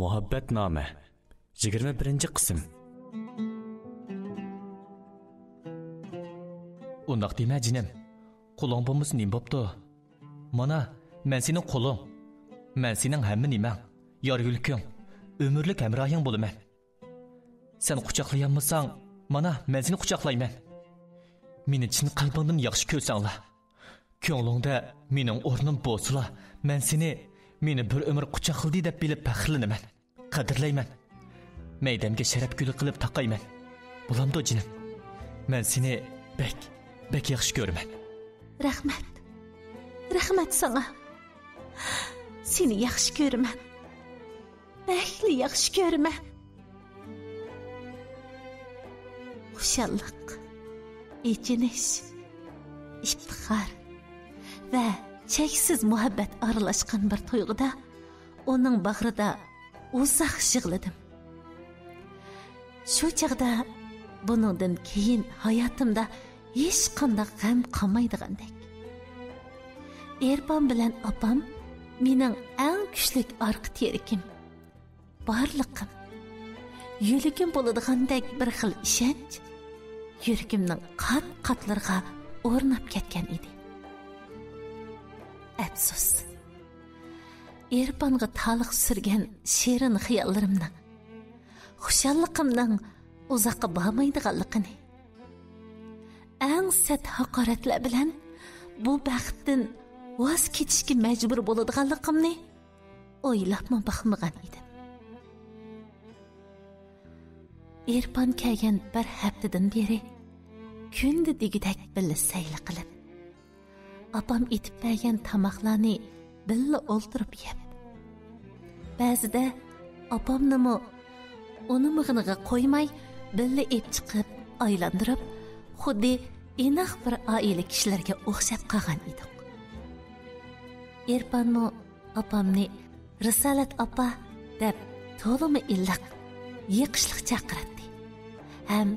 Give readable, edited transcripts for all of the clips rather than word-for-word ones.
Muhabbatnoma 21-qism. Undaq dema jinim. Qo'ling bo'lmasa nima bo'pti? Mana, men sening qo'ling. Men sening hamma nimang. Yor yulking, umrlik hamrohing bo'laman. Sen quchoqlayolmasang, mana men seni quchoqlayman. Meni chin qalbimdan yaxshi ko'rsanglar. Ko'nglingda mening o'rnim bo'lsa, men seni meni bir umr quchoqladi deb bilib faxrlanaman. Qadrlayman. Maydamga sharaf guli qilib taqayman. Bo'lamdi jinim. Men seni bek yaxshi ko'raman. Rahmat. Rahmat sana. Seni yaxshi ko'raman. Bekli yaxshi ko'raman. Xushalliq, ichinish, iftixor va cheksiz muhabbat aralashgan bir to'yg'ida uning bag'rida uzoq yig'ladim. Shu chaqda buningdan keyin hayotimda hech qanday g'am qolmaydigandek. Erpon bilan opam mening eng kuchli orqa terikim, barliqim, yuragim bo'ladigandek bir xil ishonch yuragimning qat-qatlarga o'rnab ketgan edi. Afsus. Erponga taliq surgan shirin xiyollarimning, xushalliqimning uzoqqa bormaydiganligini, eng sat haqoratlar bilan bu baxtdan voz kechishga majbur bo'ladiganligimni o'ylabmi baxmagan edim. Erpon kelgan bir haftadan beri kunda degidek billa sayli qilib, opam etib bergan tamoqlarni billa o'ltirib yeb. Ba'zida opamnimi uni mig'iniga qo'ymay billa ep chiqib, aylantirib, xuddi inoq bir oila kishilarga o'xshab qolgan edik. Erponmi opamni Risolat opa deb to'limi illiq, yiqishliq chaqiradi. Ham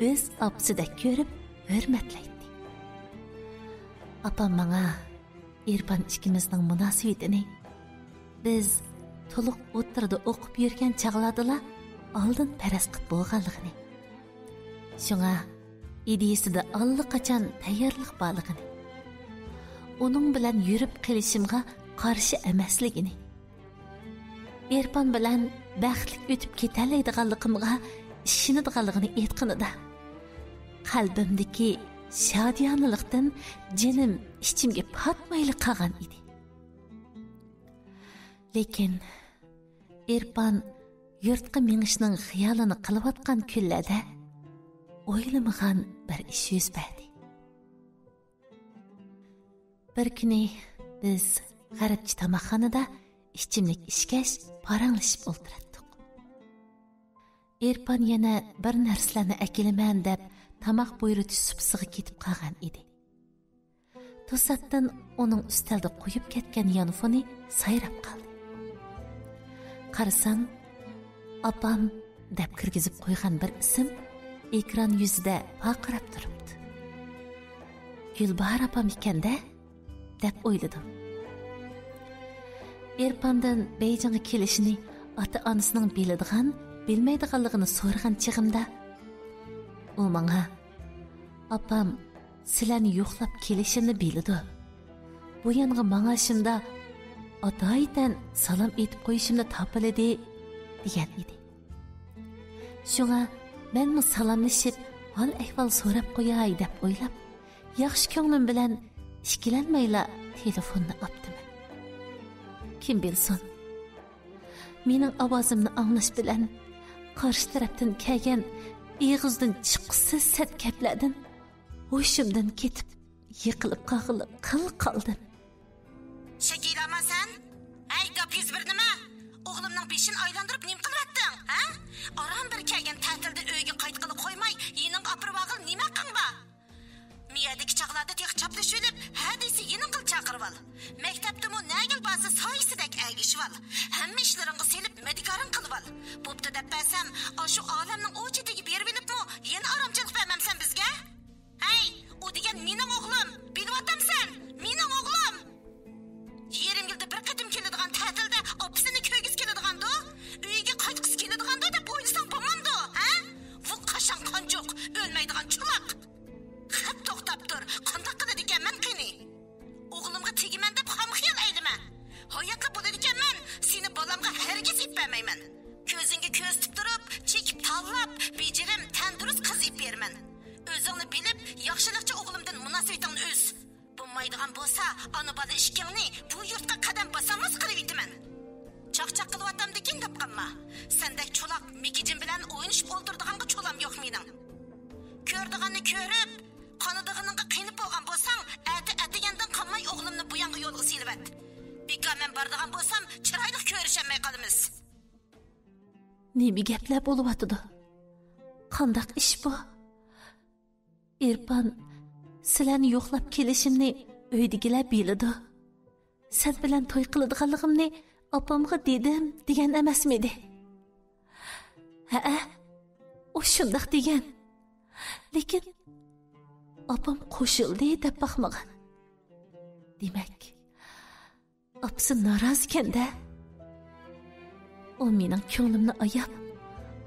o'z opsidek ko'rib, hurmatlaydi. Opam menga Erpon ikkimizning munosabatini biz to'liq o'tirda o'qib yurgan chaqlardala oldin faraz qilib bo'lganligini, shunga ideyasida allaqachon tayyorlik borligini, uning bilan yurib qilishimga qarshi emasligini, Erpon bilan baxtli o'tib ketalaydiganligimga ishonadiganligini aytganida qalbimdagi shodiyonlikdan jinim ichimga patmayli qolgan edi. Lekin Erpon yurtqa mengishning xiyolini qilayotgan kunlarda o'ylamagan bir ish yuz berdi. Bir kuni biz g'aribchi tamoqxonada ichimlik ishkash paranglashib o'tirdik. Erpon yana bir narsalarni akilaman deb tamoq buyurtish supsiga ketib qolgan edi. To'satdan uning ustalda qo'yib ketgan yonfoni sayrab qoldi. Qarasam, opam deb kirgizib qo'ygan bir ism ekran yuzida paqirab turibdi. Gulbahor opam ekanda deb o'yladim. Erpondan Beyjingga kelishini ota-onasining biladigan, bilmaydiganligini so'ragan chig'imda u menga opam sizlarni yo'qlab kelishini biladi. Bu yangi menga shunda ota-oydan salom aytib qo'yishimni topiladi degan edi. Shunga men salomlashib, hol ahvol so'rab qo'yay deb o'ylab, yaxshi ko'nglim bilan ishkilanmayla telefonni opdim. Kim bilsin, mening ovozimni anglash bilan qarshi tarafdan kelgan ig'izdan chiqqisiz sat gaplardan ho'shimdan ketib, yiqilib qag'ilib qoldim. Shakilamasan? Ay, gap 101 nima? O'g'limning beshini aylantirib nim qilyapting, ha? Aram bir kelgan ta'tilda uyga qaytqili qo'ymay, yening opirvag'il nima qilba? Miyadagi chaqlarda teq chaplashib olib, hadisi yening qil chaqirib ol. Maktabda mo nagil ba'zi soyisidek agishib ol. Hamma ishlaringga selib medikarin qilib ol. Bo'pti deb bersam, shu olamning o'chidagi berib olibmi, yana aramchilik bermamsan bizga? Hey, u degan mening o'g'lim, bilyotamsan? Mening o'g'lim. Yerim yilda bir qatim keladigan ta'tilda opisini ko'giz keladigan-da, uyga Ölmeydiğin çolak. Hep to'xtab tur. Qanday qiladi ekanman qani? O'g'limga tegiman deb ham xiyol aylama. Hayotli bo'lar ekanman, seni bolamga hargiz ipmayman. Ko'zingga ko'z tutib turib, chekib tanlab, bejirim, tandurust qiz ip berman. O'zingni bilib, yaxshilikcha o'g'limdan munosabatingni o'z. Bo'lmaydigan bo'lsa, ona bola ishkingni bu yurtga qadam bosamas qilib itaman. Chaqchaq qilyaptam degan deb qolma. Sendek cho'loq mikijim bilan o'ynashib o'ldirdiganga cho'lam yo'q mening. Ko'rdiganni ko'rib, qonidig'iningga qiynib bo'lgan bo'lsang, atigandan qolmay o'g'limni bu yoqqa yo'lga silvat. Bika men bordigan bo'lsam, chiroyli ko'rishamay qolamiz. Nima gaplar bo'lyapti? Qandaq ish bu? Irfan, sizlarni yo'qlab kelishimni uydagilar biladi. Sen bilan to'y qiladiganligimni opamga dedim degan emasmidi? Ha, o shundoq degan. Lekin opam qo'shildi deb baxmagan. Demak, opsi naroz ekanda. O mening ko'nglimni ayab,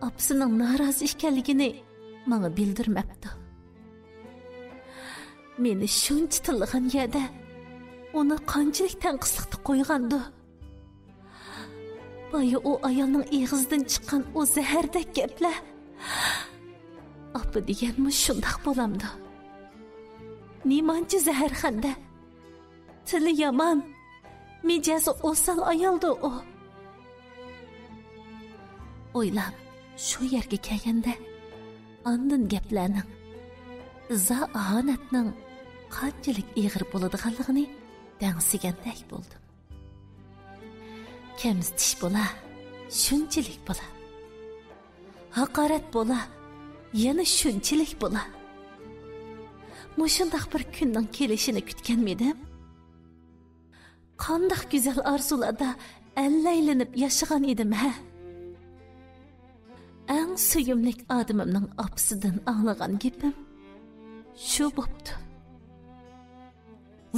opsining naroz ekanligini menga bildirmabdi. Meni shuncha tilg'an yerda uni qanchalik tanqislikda qo'ygandi. Boya o ayolning eg'izidan chiqqan o zahardek gaplar. Opa deganmi shundoq bo'lamdi. Nemanchi zaharxanda. Tili yomon, mijozi o'sal ayoldi o. O'ylab, shu yerga kelganda andin gaplarning iza ahonatning qanchalik ig'ir bo'ladiganligini dangsigandek bo'ldim. Kemsitish bo'la, shunchalik bo'la. Haqorat bo'la, yana shunchalik bo'la. Mushundaq bir kunning kelishini kutganmidim. Qanday go'zal orzularda allaylanib yashagan edim ha. Eng suyumlik odamimning opsidan anglagan gapim shu bo'pti.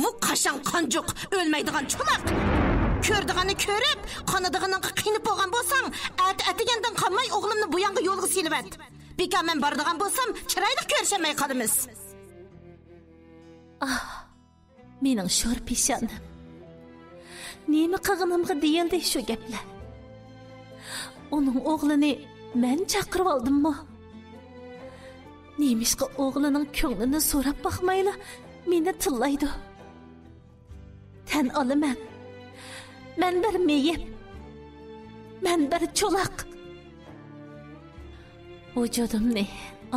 Bu qashon qanjuq o'lmaydigan cho'loq. Ko'rdiganni ko'rib, qonidig'iningga qiynib bo'lgan bo'lsang, atigandan qolmay o'g'limni bu yoqqa yo'lga silvat. Beka men bordigan bo'lsam, chiroyli ko'rishamay qolamiz. Ah, mening sho'r peshonim. Nima qilganimga deyildi shu gaplar. Uning o'g'lini men chaqirib oldimmi? Nemishqa o'g'lining ko'nglini so'rab baxmayla meni tillaydi. Tan olaman. Men bir meyib. Men bir cho'loq. Vujudimni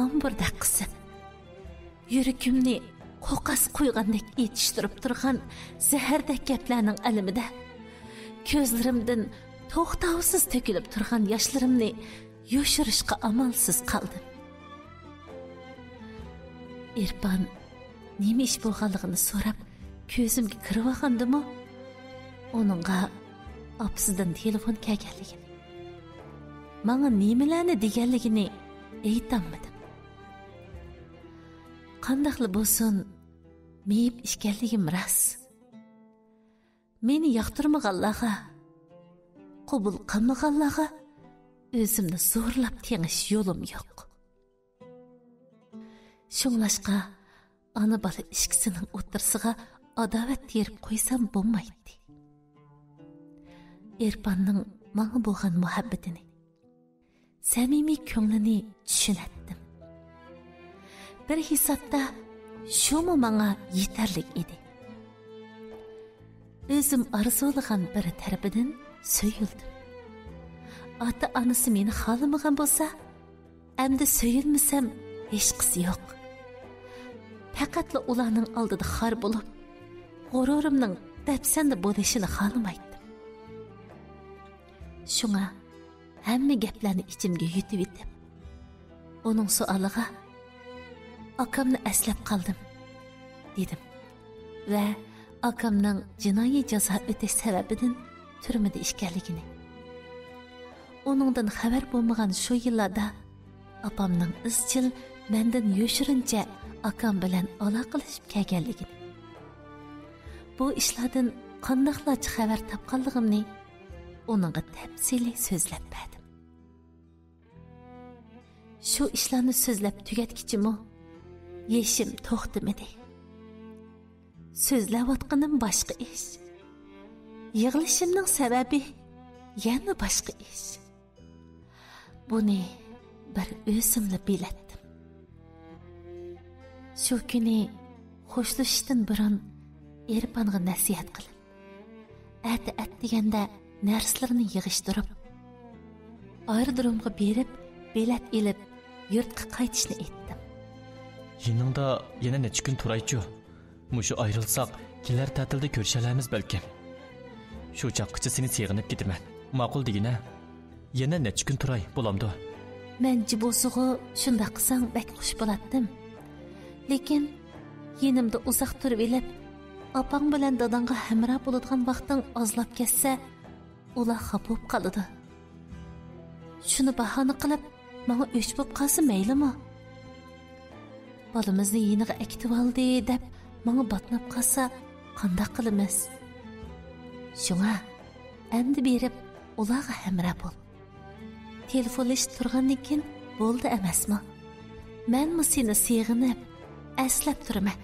amburda qisib, yuragimni qo'qas qo'ygandek etishtirib turgan zahardek gaplarning alamida ko'zlarimdan to'xtovsiz to'kilib turgan yoshlarimni yoshirishga amalsiz qoldim. Irfan nima ish bo'lganligini so'rab ko'zimga kirib olgandimi? Onunga opsidan telefon kelganligini, menga nimalarni deganligini aytolmadim. Qandaqli bo'lsin, meyib ishkanligim ras. Meni yoqtirmaganlarga, qabul qilmaganlarga o'zimni zo'rlab tengish yo'lim yo'q. Shunglashqa ana bola ishkisining o'tirsiga adovat terib qo'ysam bo'lmaydi. Irfanning menga bo'lgan muhabbatini, samimiy ko'nglini tushunatdim. Bir hisobda shumi menga yetarli edi. O'zim arzulagan bir tarafidan so'yildim. Ota-onasi meni xolamagan bo'lsa, endi so'yilmasam hech qisi yo'q. Faqatla ularning oldida xor bo'lib, g'ururimning dapsanda bo'lishini xohlamaydim. Shunga hamma gaplarni ichimga yutib etib, uning savoliga akamni eslab qoldim, dedim. Va akamning jinoiy jazo o'tash sababidan turmada ishganligini. Uningdan xabar bo'lmagan shu yillarda apamning izchil mendan yoshirincha akam bilan aloqalashib kelganligini. Bu ishlardan qandaqlarcha xabar topganligimni uningga tafsili so'zlab berdim. Şu işlarni so'zlab tugatkichimi, yeshim to'xtamadi. So'zlayotganim boshqa ish. Yig'lashimning sababi yana boshqa ish. Buni bir o'zimla biletdim. Shu kuni xo'shlashishdan burun Erpanga nasihat qilib, at deganda narsalarni yig'ishtirib, aerodromga berib, bilet ilib, yurtga qaytishni aytdim. Yiningda yana necha kun turaychu. Mushu ayrılsak, kelar ta'tilda ko'rishalarmiz balki. Shu chaqqicha seni seg'inib ketaman. Ma'qul degina. Yana necha kun turay bo'lamdi. Men jibosig'i shunda qilsang bak xush bo'lardim. Lekin yenimda uzoq turib elib, opang bilan dadangga hamroh bo'ladigan vaqting ozlab ketsa, ular xafa bo'lib qoladi. Shuni bahona qilib, menga o'ch bo'lib qolsa maylimi? Balamizni yeniga aktiv oldi deb menga batnab qolsa, qanday qilamiz? Shunga endi berib ularga hamroh bo'l. Telefonlash turgandan keyin bo'ldi emasmi? Men seni seg'inib, aslab turaman.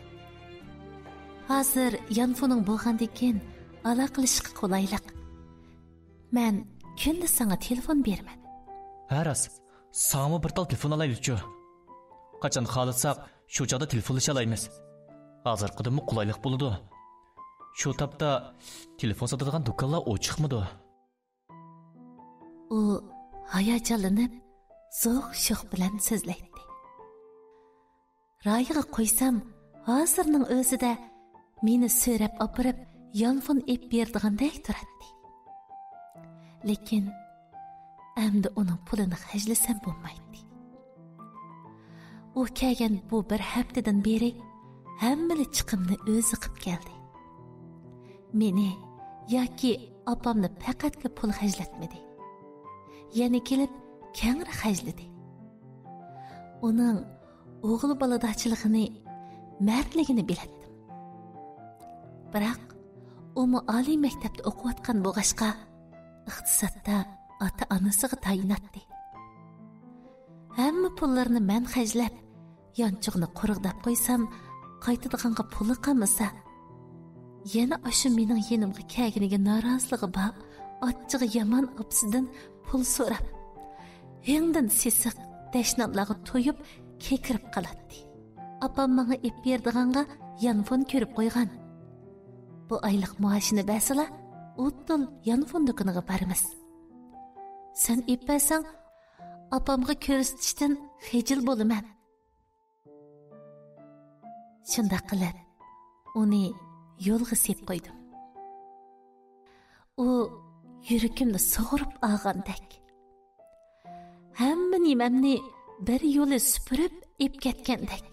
Hozir yanfoning bo'lgandan keyin aloqalashishga qulaylik. Men kunda senga telefon beraman. Haras, sana bir tal telefon alaylik-chu. Qachon xohlasak, shu joyda telefonlasha olamiz. Hozir qadimmi qulaylik bo'ladi. Shu tapda telefon sotadigan do'konlar ochiqmidi? U hayajonlanib, zo'q-sho'q bilan so'zlaydi. Rayga qo'ysam, hozirning o'zida meni so'rab opirib, yonfon ep berdigandek turadi. Lekin endi uning pulini xajlasam bo'lmaydi. U kelgan bu bir haftadan beri hammali chiqimni o'zi qilib keldi. Meni yoki opamni faqatla pul xajlatmadi. Yana kelib kengri xajladi. Uning o'g'il boladochiligini, mardligini biladim. Biroq u oliy maktabda o'qiyotgan bo'lg'ashqa iqtisodda ota-onasiga tayinatdi. Hamma pullarni men xajlab, yonchug'ni quruqdab qo'ysam, qaytadiganga puli qolmasa, yana o'sha mening yenimga kelganiga noroziligi bor, ochchig'i yomon opsidan pul so'rab, yengdan sesiq dashnamlarga to'yib kekirib qoladi. Opam menga ep berdiganga yanfon ko'rib qo'ygan. Bu oylik maoshini basila, o'ttil yanfon do'koniga boramiz. Sen ep bersang, opamga ko'rsatishdan xijil bo'laman. Shunda qilib, uni yo'lga sep qo'ydim. U yuragimni sug'urib olgandek. Hamma nimamni bir yo'li supurib ep ketgandek.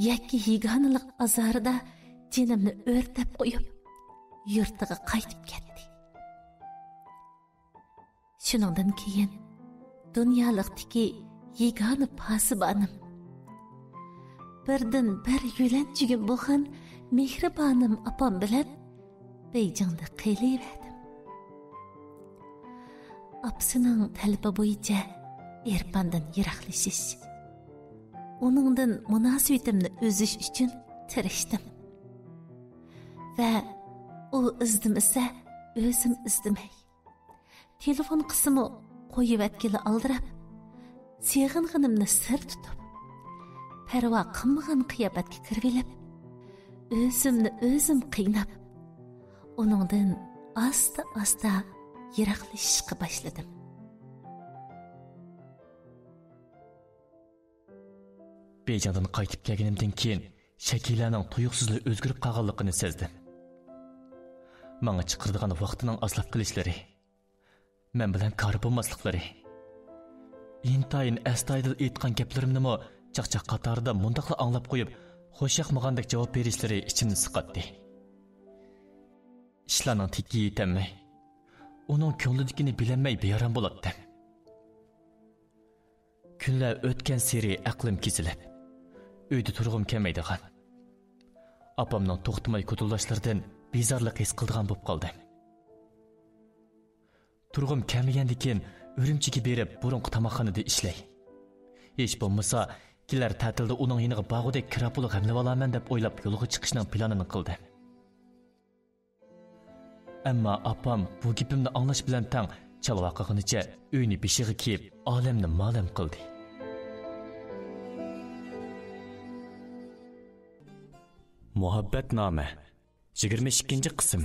Yakki yigonalik azorida jinimni o'rtab qo'yib, yurtiga qaytib ketdi. Shuningdan keyin dunyolikdagi yegona pasibonim, birdan bir yo'lanchigim bo'lgan mehribonim opam bilan Beyjingda qiylayverdim. Opsining talabi bo'yicha Erpandan yiroqlashish, uningdan munosabatimni uzish uchun tirishdim. Va u izdimisa, o'zim izdimay. Telefon qismi qo'yib atkili aldirab, seg'ing'inimni sir tutib, parvo qilmagan qiyofatga kirgilib, o'zimni o'zim qiynab, uningdan asta-asta yiroqlashishga boshladim. Beyjandan qaytib kelganimdan keyin shakillaning tuyuqsizlik o'zgarib qolganligini sezdim. Menga chiqirdigan vaqtining ozlab qilishlari, men bilan kori bo'lmasliklari, intayin astoydil aytgan gaplarimni mo chaqchaq qatorida mundaqla anglab qo'yib, xo'sh yoqmagandek javob berishlari ichimni siqatdi. Ishlarning tikki yetamay, uning ko'nglidagini bilinmay beyaram bo'lardim. Kunlar o'tgan seri aqlim kesilib, uyda turg'im kelmaydigan. Opamning to'xtamay ko'tullashlaridan bezorlik his qildigan bo'lib qoldim. Turg'im kelmagandan keyin Urumchiga berib, burunqi tomoqxonada ishlay. Hech bo'lmasa, kelar ta'tilda uning yeniga bag'udek kira puli g'amlab olaman deb o'ylab yo'lga chiqishning planini qildi. Ammo opam bu gapimni anglash bilan tang chalva qilganicha uyni beshig'i kiyib, olamni ma'lum qildi. Muhabbatnoma 22 qism.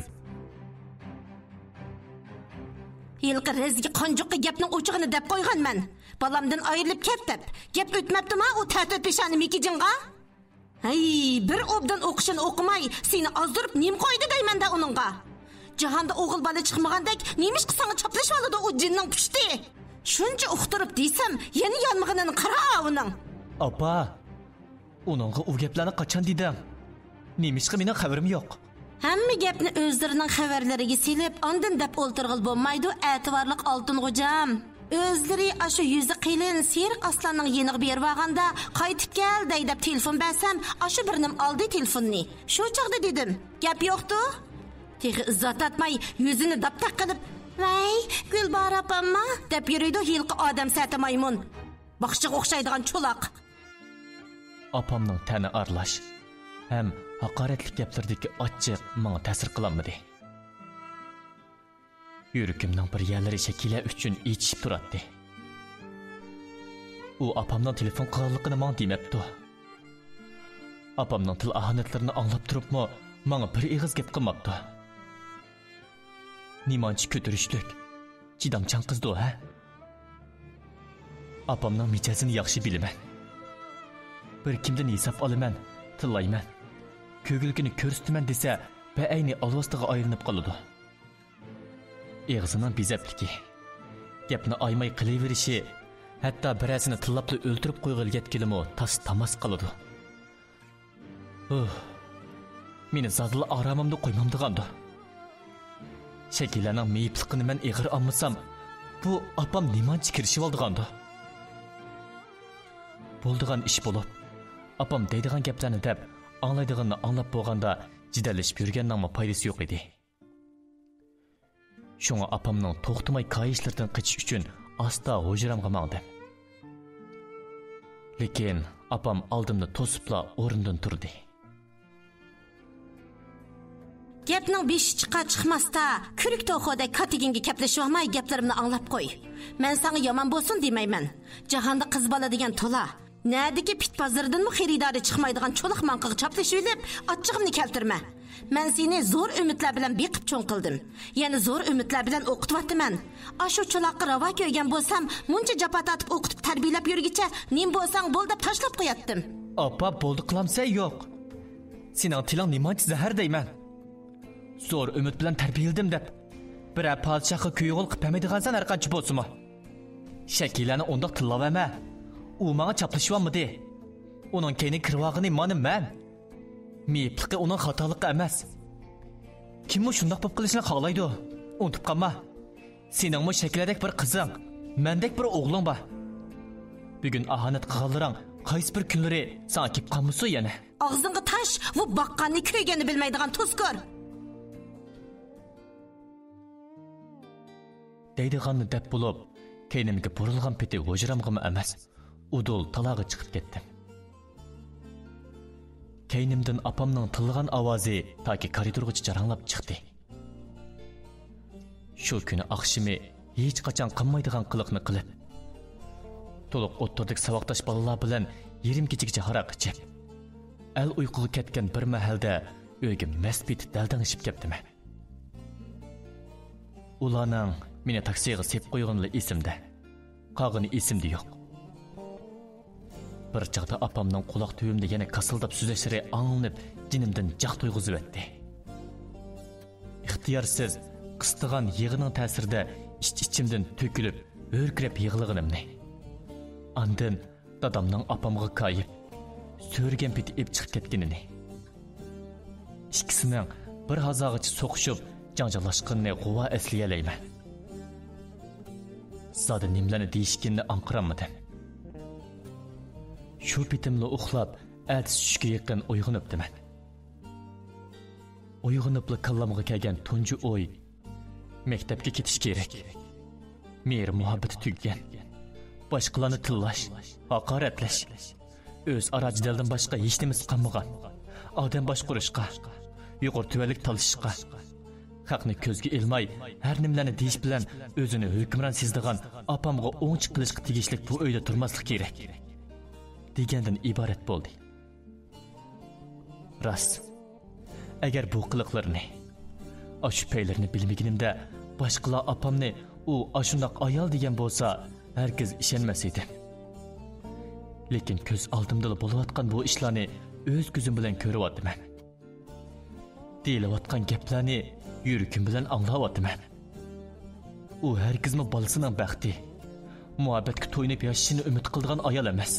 Yilqi rezgi qonjuqqa gapning o'chig'ini deb qo'yganman. Balamdan ayrilib ketdim. Gap o'tmabdimi u ta'til peshani mikijinga? Hay, bir obdan o'qishini o'qimay, seni azdirib nim qo'ydi deymanda uningga. Jahonda o'g'il bola chiqmagandek, nemish qisanga choplashib oladi u jinning pushti. Shuncha uqtirib desam, yana yonmag'inini qara uning. Opa, uningga u gaplarni qachon dedim? Nemishqa mening xabarim yo'q. Hamma gapni o'zlarining xabarlariga silib, ondan deb o'ltirg'il bo'lmaydi, e'tiborlik oltin xo'jam. O'zlari ashu yuzi qilin Seriq Aslanning yeniga berib olganda, qaytib kel deb telefon bersam, ashu birnim oldi telefonni. Shu chaqda dedim, gap yo'qdi. Tegi izzat atmay, yuzini daptaq qilib, "Vay, Gulbar opamma" deb yuriydi yilqi odam sati maymun. Baxshiga o'xshaydigan cho'loq. Opamning tani arlash ham haqoratli gaplardagi ochiq menga ta'sir qilmadi. Yuragimning bir yerlari shakila uchun ichib turadi. U opamning telefon qilganligini menga demabdi. Opamning til ahonatlarini anglab turibmi, menga bir ig'iz gap qilmabdi. Nimanchi ko'tirishlik, chidamchan qizdi ha? Opamning mijozini yaxshi bilaman. Bir kimdan hisob olaman, tillayman. Ko'gilgini ko'rsataman desa, ba'ayni alvastiga aylanib qoladi. Eg'zining bezapligi, gapni aymay qilaverishi, hatto birasini tillabli o'ltirib qo'yilgan kelimo tas-tamas qiladi. Meni zadil oromimda qo'ymamdigandi. Shakillaning meyipligini men ig'ir olmasam, bu opam nimanchi kirishib oldigandi. Bo'ldigan ish bo'lib, opam deydigan gaplarni deb anglaydiganini anglab bo'lganda jidallashib yurganning foydasi yo'q edi. Shunga opamning to'xtamay kayishlardan qochish uchun asta hujramga mangdim. Lekin opam oldimda to'sibla o'rnidan turdi. Gapning beshi chiqmasda, kurik to'xoda katiginga gaplashib olmay gaplarimni anglab qo'y. Men senga yomon bo'lsin demayman. Jahonda qiz bola degan to'la. Nadiki pit bozordanmi xaridori chiqmaydigan cho'liq manqiga choplashib olib, ochchig'imni keltirma. Men seni zo'r umidlar bilan beqib cho'ng qildim. Yana zo'r umidlar bilan o'qityapman. Ashu cho'loqqa ravo ko'rgan bo'lsam, muncha jafo tatib o'qitib tarbiyalab yurgicha, nim bo'lsang bo'l deb tashlab qo'yatdim. Opa, bo'ldi qilamsa yo'q. Sening tiling nimanchi zahar deyman. Zo'r umid bilan tarbiyaladim deb. Bir podshohga kuyog'il qilib bermaydigansan har qancha bo'lsa-mu. Shakilani undaq tillavama. U menga chaplashyapmidi. Uning keyni kirvog'ini men. Meyipligi uning xatoligi emas. Kimmi shundoq bo'lib qilishni xohlaydi? Unutib qolma. Seningmi shakiladek bir qizing, mendek bir o'g'ling bor. Bugun ahonat qilganlaring qaysi bir kunlari senga kelib qolmasa yana? Og'zingga tash, bu baqqanni ko'rganini bilmaydigan tuzkor. Deydiganni deb bo'lib, keynimga burilgan peti hujramg'imi emas, udul talog'i chiqib ketdim. Keynimdan opamning tilg'an ovozi toki koridorgacha jaranglab chiqdi. Shu kuni oqshimi hech qachon qilmaydigan qiliqni qilib, to'liq o'tirdik saboqdosh bolalar bilan yarim kechagacha haroq ichib, al uyquga ketgan bir mahalda uyga masbit daldangishib ketdim. Ularning meni taksiga sep qo'yganlari esimda. Qolgani esimda yo'q. Bir chaqda opamning quloq tubimda yana kasildab so'zlashlari anglanib, jinimdan jaq to'yg'izib o'tdi. Ixtiyorsiz qistig'an yig'ining ta'sirida ichimdan to'kilib, o'rkirab yig'lig'inimni. Andin dadamning opamga qayib, so'rgan peti ib chiqib ketganini. Ikkisining bir hazog'icha so'qishib, janjallashqanini g'uva eslayman. Zada nimlarni deyishganini anqiramadim. Shu pitimla uxlab, ertasi tushga yaqin uyg'onibdiman. Uyg'onibla kallamga kelgan tunji o'y, maktabga ketish kerak. Mehr muhabbati tugagan. boshqalarni tillash, haqoratlash, o'z ara jidaldan boshqa hech nimasi qolmagan, odam boshqurishga, yuqori tuvanlik talishishga, haqni ko'zga ilmay, har nimlarni deyish bilan o'zini hukmron sezdigan opamga o'ngchi qilishga tegishli bu uyda turmaslik kerak degandan iborat bo'ldi. Rost, agar bu qiliqlarni, shu paylarni bilmaganimda boshqalar opamni u ashundoq ayol degan bo'lsa, herkes ishonmas edi. Lekin ko'z oldimda bo'layotgan bu ishlarni o'z ko'zim bilan ko'ryapman. Deyilayotgan gaplarni yuragim bilan anglayapman. U herkesning bolasining baxti, muhabbatga to'yinib yashashini umid qilgan ayol emas.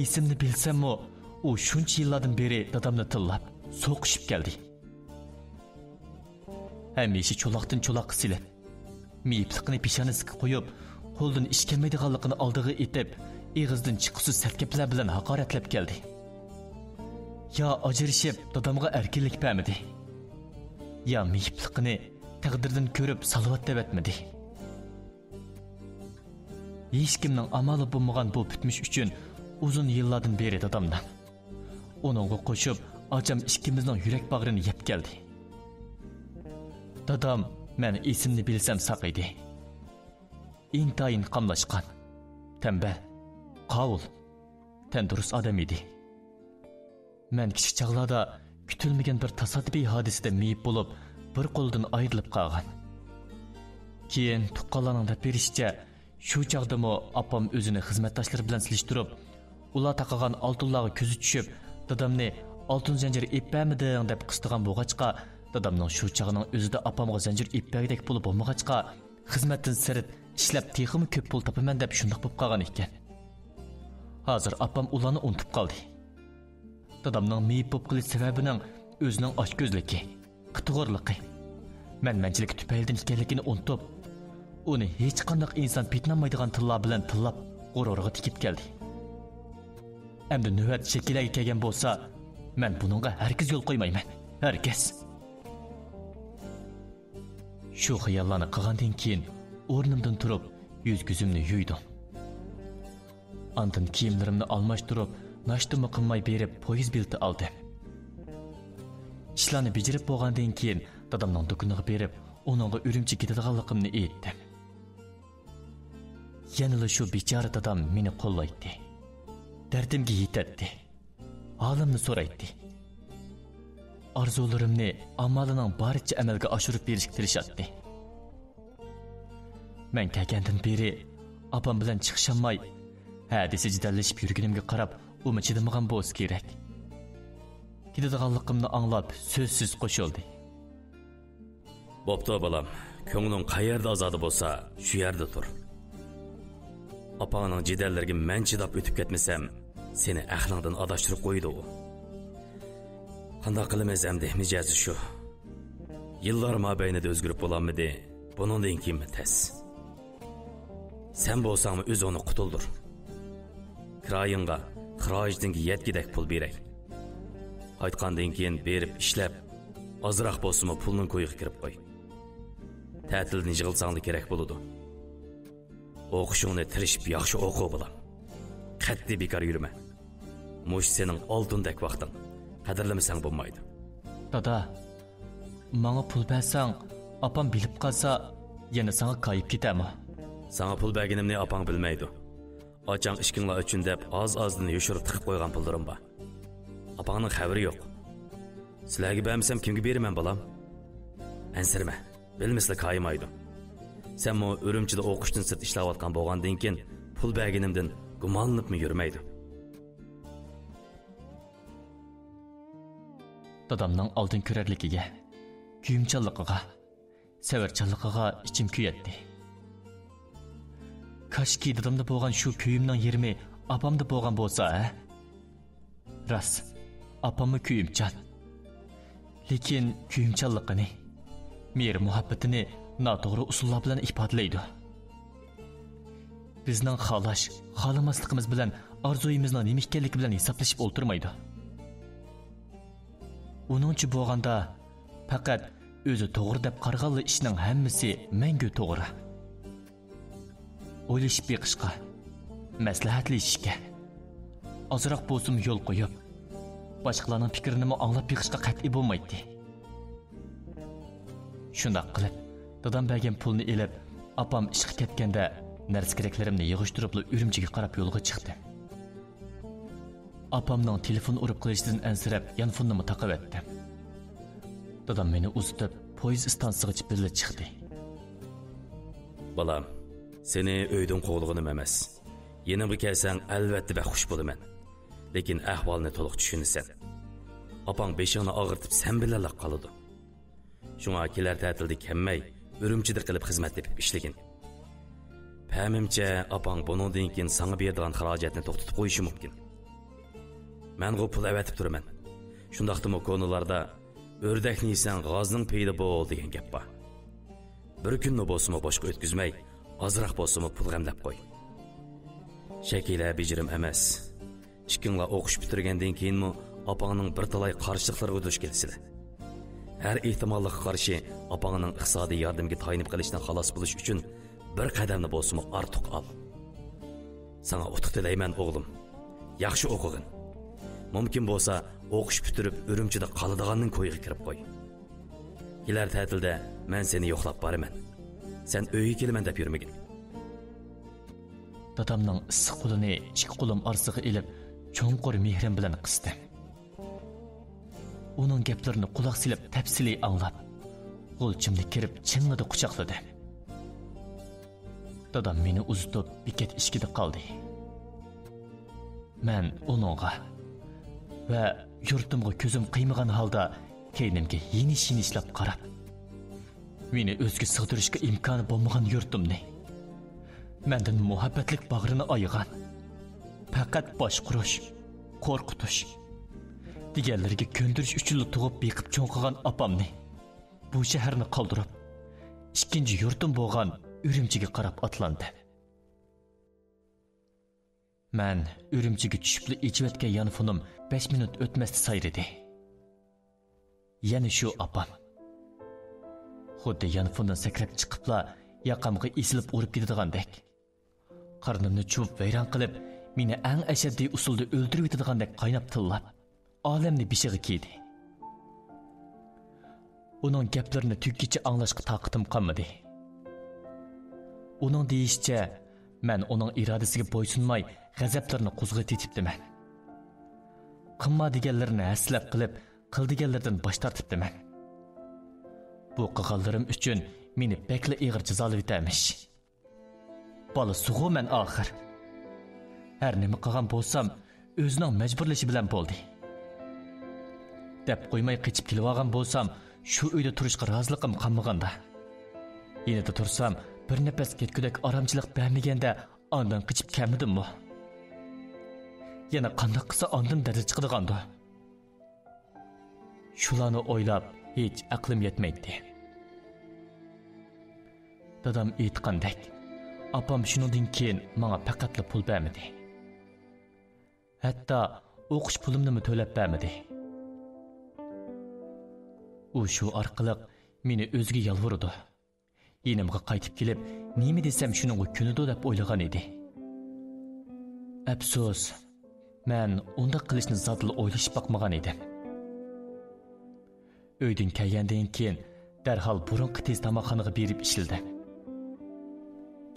Esimni bilsam-mu, u shuncha yillardan beri dadamni tillab, so'qishib keldi. Hamisha cho'loqdan cho'loqqa silib, miyiplikni peshonasiga qo'yib, qo'ldan ish kelmaydiganligini oldiga etib, eg'izdan chiqsiz sarkaplar bilan haqoratlab keldi. Ya ajrashib dadamga erkinlik bermadi. Ya miyiplikni taqdirdan ko'rib salovat deb etmadi. Hech kimning amali bo'lmagan bu bitmish uchun uzun yillardan beri dadamdan, onunga qo'shib ajam ikkimizning yurak bag'rini yeb keldi. Dadam men esimni bilsam saq edi. Intayin qamlashgan, tembel, qavul, tendurus odam edi. Men kichik chaqlarda kutilmagan bir tasodifiy hodisada meyib bo'lib, bir qo'ldan ayrilib qolgan. Keyin tuqqanlarning deb berishicha, shu chaqdami opam o'zini xizmatdoshlari bilan silishtirib, ular taqagan oltinlarga ko'zi tushib, dadamni oltin zanjir ipamiding deb qistigan bo'g'achqa, dadamning shu chaqning o'zida opamga zanjir ipagidek bo'lib bo'lmag'achqa, xizmatdan sirit ishlab teximi ko'p pul topaman deb shundoq bo'lib qolgan ekan. Hozir opam ularni unutib qoldi. Dadamning meyib bo'lib qilish sababining o'zining ochko'zligi, qitg'orligi, manmanchilik tufaylidan ekanligini unutib, uni hech qanday inson petnamaydigan tillar bilan tillab, g'ururiga tikib keldi. Endi navbat shakillaga kelgan bo'lsa, men buningga hargiz yo'l qo'ymayman. Hargiz. Shu xayollarni qilgandan keyin o'rnimdan turib, yuz-ko'zimni yuydim. Ondan kiyimlarimni almashtirib, nashtimni qilmay berib, poyiz bileti oldim. Ishlarni bijirib bo'lgandan keyin dadamning do'koniga berib, uningga Urumchi ketadiganligimni aytdim. Yana shu bechora dadam meni qo'llaydi. Dardimga yetadi. Holimni so'raydi. Arzularimni amalining baricha amalga oshirib berishga tirishadi. Men kelgandan beri opam bilan chiqishamay, hadisi jidallashib yurganimga qarab, umi chidamagan bo'lsa kerak. Ketadiganligimni anglab, so'zsiz qo'shildi. Bo'pti bolam, ko'ngling qayerda ozodi bo'lsa, shu yerda tur. Opangning jidallariga men chidab o'tib ketmasam, seni axlingdan adashtirib qo'ydi u. Qanday qilamiz endi, mijozi shu. Yillar mobaynida o'zgarib bo'lamidi, buningdan keyin tas. Sen bo'lsangmi o'z uni qutuldir. Kirayinga, xirojingga yetgidek pul beray. Qaytgandan keyin berib ishlab, ozroq bo'lsa-mu pulning qo'yiga kirib qo'y. Ta'tilni yig'ilsangda kerak bo'ladi. O'qishingni tirishib yaxshi o'qi bo'lam. Qat'iy bekor yurma. Mush sening oltindek vaqting. Qadrlamasang bo'lmaydi. Dada, menga pul bersang, opam bilib qolsa, yana senga qayib ketami? Sana pul berganimni opang bilmaydi. Ochang ishkinglar uchun deb oz-ozdan yoshirib tiqib qo'ygan pullarim bor. Opangning xabari yo'q. Sizlarga bermasam kimga beraman bolam? Ansirma. Bilmaslar qaymaydi. Sen mo Urumchida o'qishdan sirt ishlayotgan bo'lgandan keyin pul berganimdan gumonlanibmi yurmaydi. Dadamning oldin ko'rarligiga, kuyimchanligiga, savarchanligiga ichim kuyatdi. Kashki dadamda bo'lgan shu kuyimning yerimi opamda bo'lgan bo'lsa, Rost, opammi kuyimchan. Lekin kuyimchanligini, mehr muhabbatini noto'g'ri usullar bilan ifodalaydi. Bizning xohlamasligimiz bilan orzuyimizning nima ekanligi bilan hisoblashib o'ltirmaydi. Uningchi bo'lganda faqat o'zi to'g'ri deb qarag'anli ishning hammasi menga to'g'ri. o'ylashib beqishqa, maslahatlashishga, ozroq bo'lsin yo'l qo'yib, boshqalarning fikrini anglab beqishqa qat'iy bo'lmaydi. Shunday qilib, dadam bergan pulni elib, opam ishga ketganda narsa keraklarimni yig'ishtirib Urumchiga qarab yo'lga chiqdim. Opamning telefon urib qilishidan ansirab, yanfonimni taqib etdim. Dadam meni uzitib, poyezd stansiyasiga birga chiqdi. Balam, seni uydan qovulğunum emas. Yanımga kelsang, albatta ben xush bo'laman. Lekin ahvolni to'liq tushunasan. Opang beshingni og'irtib sen bilan qoladi. Shunga kelar ta'tilda kelmay, Urumchida qilib xizmat tepib ishlagin. Pamimcha opang buningdan keyin senga beradigan xarajatni to'xtatib qo'yishi mumkin. Men bu pul avatib turaman. Shundaqdimi konularda o'rdakni yesang g'ozning peyda bo'l degan gap bor. Bir kunni bo'lsa boshqa o'tkazmay, ozroq bo'lsa pul g'amlab qo'y. Shakila bejirim emas. Ikkinlar o'qish bitirgandan keyinmi opangning bir talay qarshiliklarga duch kelsizlar. Har ehtimolga qarshi opangning iqtisodiy yordamga tayinib qilishdan xalos bo'lish uchun bir qadamni bo'lsa ortiq ol. Sana utuq tilayman o'g'lim. Yaxshi o'qigin. Mumkin bo'lsa o'qish bitirib Urumchida qoladiganning ko'yiga kirib qo'y. Kelar ta'tilda men seni yo'qlab boraman. Sen uyga kelaman deb yurmagin. Dadamning issiq qo'lini ikki qo'lim orasiga ilib, cho'nqur mehrim bilan qisdim. Uning gaplarini quloq silib, tafsili anglab, qo'lchimni kirib, chinnida quchoqladi. Dadam meni uzitib, bekat ishkida qoldi. Men uningga va yurtimga ko'zim qiymagan holda keynimga yenish-yenishlab qarab, meni o'zga sig'dirishga imkoni bo'lmagan yurtimni, mendan muhabbatlik bag'rini oygan, faqat boshqurish, qo'rqitish, deganlarga ko'ndirish uchun tug'ib beqib cho'nqigan opamni, bu shaharni qoldirib, ikkinchi yurtim bo'lgan Urumchiga qarab otlandi. Men Urumchiga tushib ichiyotgan yanfonim 5 minut o'tmasdi sayridi. Yana shu opam. Xuddi yanfondan sakrab chiqibla yaqamga esilib urib ketadigandak. Qarnimni chuvib vayron qilib, meni eng ashaddiy usulda o'ldirib yetadigandek qaynab tillab, olamni bishiga kiydi. Uning gaplarini tuggacha anglashga toqatim qolmadi. Uning deyishicha, men uning irodasiga bo'ysunmay, g'azablarni qo'zg'atib tetibdiman. Qilma deganlarini haslab qilib, qil deganlardan bosh tortibdiman. Bu qilganlarim uchun meni bekla ig'ir jazolab etamish. Bola sug'uman oxir. Har nima qilgan bo'lsam, o'zining majburlashi bilan bo'ldi. Deb qo'ymay qochib kelib olgan bo'lsam, shu uyda turishga roziliqim qolmaganda. Yenida tursam, bir nafas ketgudak aramchilik bermaganda, ondan qochib kelmadimmi? Yana qanday qilsa ondan dadi chiqadigandi. Shularni o'ylab, hech aqlim yetmaydi. Dadam aytgandek, opam shundan keyin menga faqatla pul bermadi. Hatto o'qish pulimni to'lab bermadi. U shu orqali meni o'ziga yalvordi. Yenimga qaytib kelib, nima desam shuningga kunido deb o'ylagan edi. Afsus, men unda qilishni zotli o'ylashib baqmagan edim. Uydan kelgandan keyin darhol burunqi tez tomoqxonaga berib ishildi.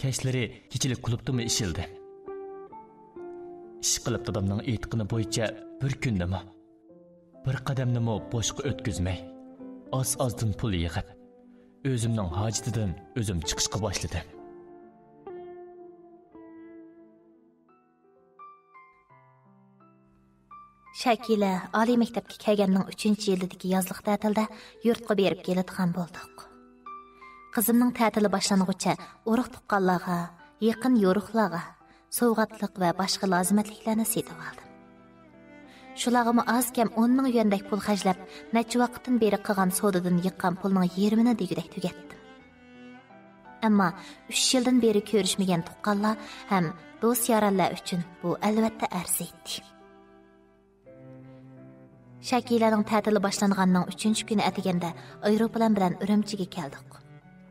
Kechlari kechilik klubdami ishildi. Ish qilib dadamning aytqini bo'yicha bir kunnimi, bir qadamnimi boshqa o'tkazmay, oz-ozdan pul yig'ib, o'zimning hojatidan o'zim chiqishga boshladim. Shakila oliy maktabga kelganning 3-yildagi yozliq ta'tilda yurtga berib keladigan bo'ldik. Qizimning ta'tili boshlanguncha urug' tuqqanlarga, yaqin yo'riqlarga sovg'atliq va boshqa lozimatliklarni setib oldim. Shularga oz kam 10 ming yuandek pul xarjlab, necha vaqtdan beri qilgan savdodan yiqqan pulning 20ni degudek tugatdim. Ammo 3 yildan beri ko'rishmagan tuqqanlar ham do'st yaranlar uchun bu albatta arziydi. Shakilaning ta'tili boshlanganning 3-kuni atiganda aeroplan bilan Urumchiga keldik.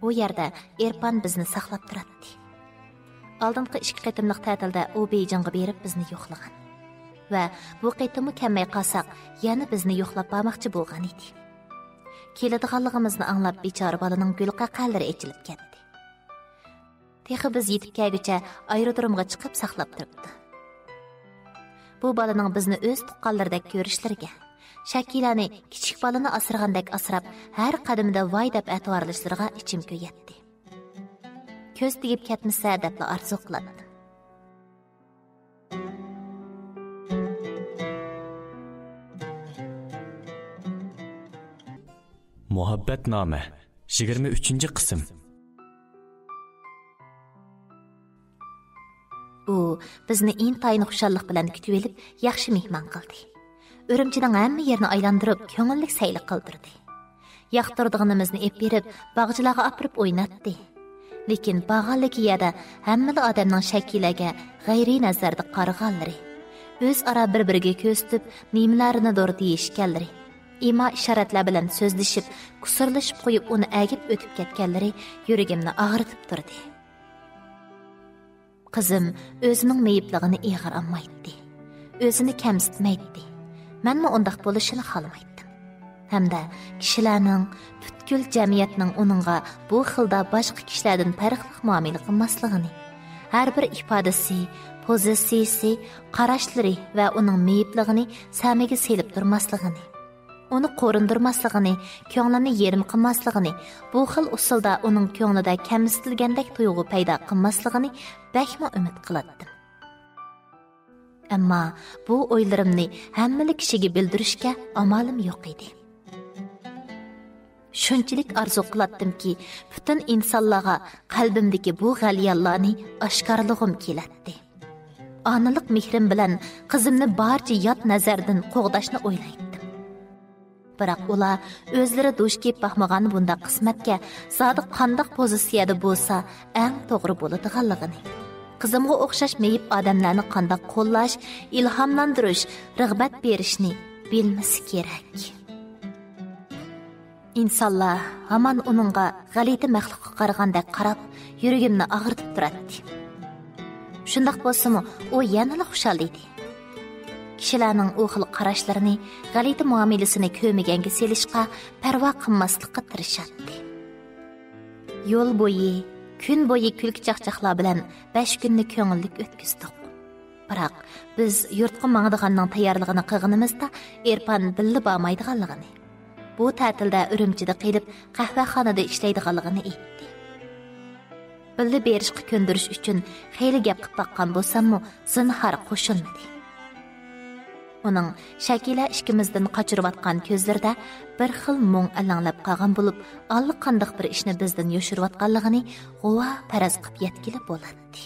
Bu yerda Erpan bizni saqlab turadi. Алдыңғы 2 qitimliq ta'tilda u Beyjingga berib bizni yo'qlagan. Va bu qitimni kelmay qolsaq, yana bizni yo'qlab bormoqchi bo'lgan edi. Keladiganligimizni anglab bechora bolaning gulqaqalari echilib ketdi. Texi biz yetib kelguncha aerodromga chiqib saqlab turibdi. Bu bolaning bizni o'z tuqqanlaridek ko'rishlariga, Shakilani kichik bolani asragandek asrab, har qadamida voy deb e'tiborlashlariga ichim ko'yatdi. Ko'z tegib ketmasa deb arzu qilardim. Muhabbatnoma 23-qism. U bizni intayin xushallik bilan kutib elib, yaxshi mehmon qildi. Үрімчінің әмі yerini aylandırıp, көңілlik сәйлі қылдырды. Яқтырдығынымызны еп беріп, бағжылаға апырып ойнатты. Lekin бағалығы яда әмілі адамның шәкиләге ғайри назарды қарығалыры. Өз ара бір-бірге көстіп, немләріні дор дейішкәлірі. Ima işaretler bilen sözleşip, kusurlaşıp koyup onu әгіп ötüp ketkenleri yüreğimni ağırtıp durdu. Kızım özünün meyipliğini eğer anmaydı. Özünü kemsitmeydi. Mən mi ondaq bolışını xalamaydım. Hem de kişilərinin, bütkül cəmiyyətinin onunğa bu xilda başqa kişilərdən fərqli muamele qılmaslığını, hər bir ifadəsi, pozisiyası, qaraşları və onun meyipliğini səmigi selib durmaslığını, onu qorundurmaslığını, köңlini yerim qılmaslığını, bu xil usulda onun köңlida kəmsitilgəndək tuyğu payda qılmaslığını bəkmə ümid qılatdım. Amma bu oylarımni hammali kishiga bildirishga amalim yo'q edi. Shunchalik arzu qilatdimki, butun insonlarga qalbimdagi bu g'aliyallarni oshkorlig'im keladi. Onalik mehrim bilan qizimni barcha yot nazardan qo'g'dashni o'ylaydim. Biroq ular o'zlari dush kelib baxmagan bunda qismatga zodi qandoq pozitsiyada bo'lsa, eng to'g'ri bo'ladiganligini, qizimga o'xshash meyib odamlarni qandoq qo'llash, ilhomlantirish, rag'bat berishni bilmasi kerak. İnsanlar hamon uningga g'alati maxluqqa qaragandek qarab, yuragimni og'ritib turadi. Shundoq bo'lsa-mu, u yanada xushal edi. Kishilarning u xil qarashlarini, g'alati muomalasini ko'maganga selishga parvo qilmaslikka tirishadi. Yo'l bo'yi kun bo'yi kulki chaqchaqlar bilan 5 kunni ko'ngillik o'tkazdik. Biroq biz yurtqa mangdiganning tayyorligini qilganimizda Erpan billa bormaydiganligini, bu ta'tilda Urumchida qilib qahvaxonada ishlaydiganligini aytdi. Billa berishga ko'ndirish uchun xeyli gap qilib baqqan bo'lsam-mu, zinhor qo'shilmadi. Uning Shakila ikkimizdan qochirayotgan ko'zlarida bir xil mung alanglab qolgan bo'lib, allaqandoq bir ishni bizdan yoshirayotganligini g'uva faraz qilib yetkili bo'ladi.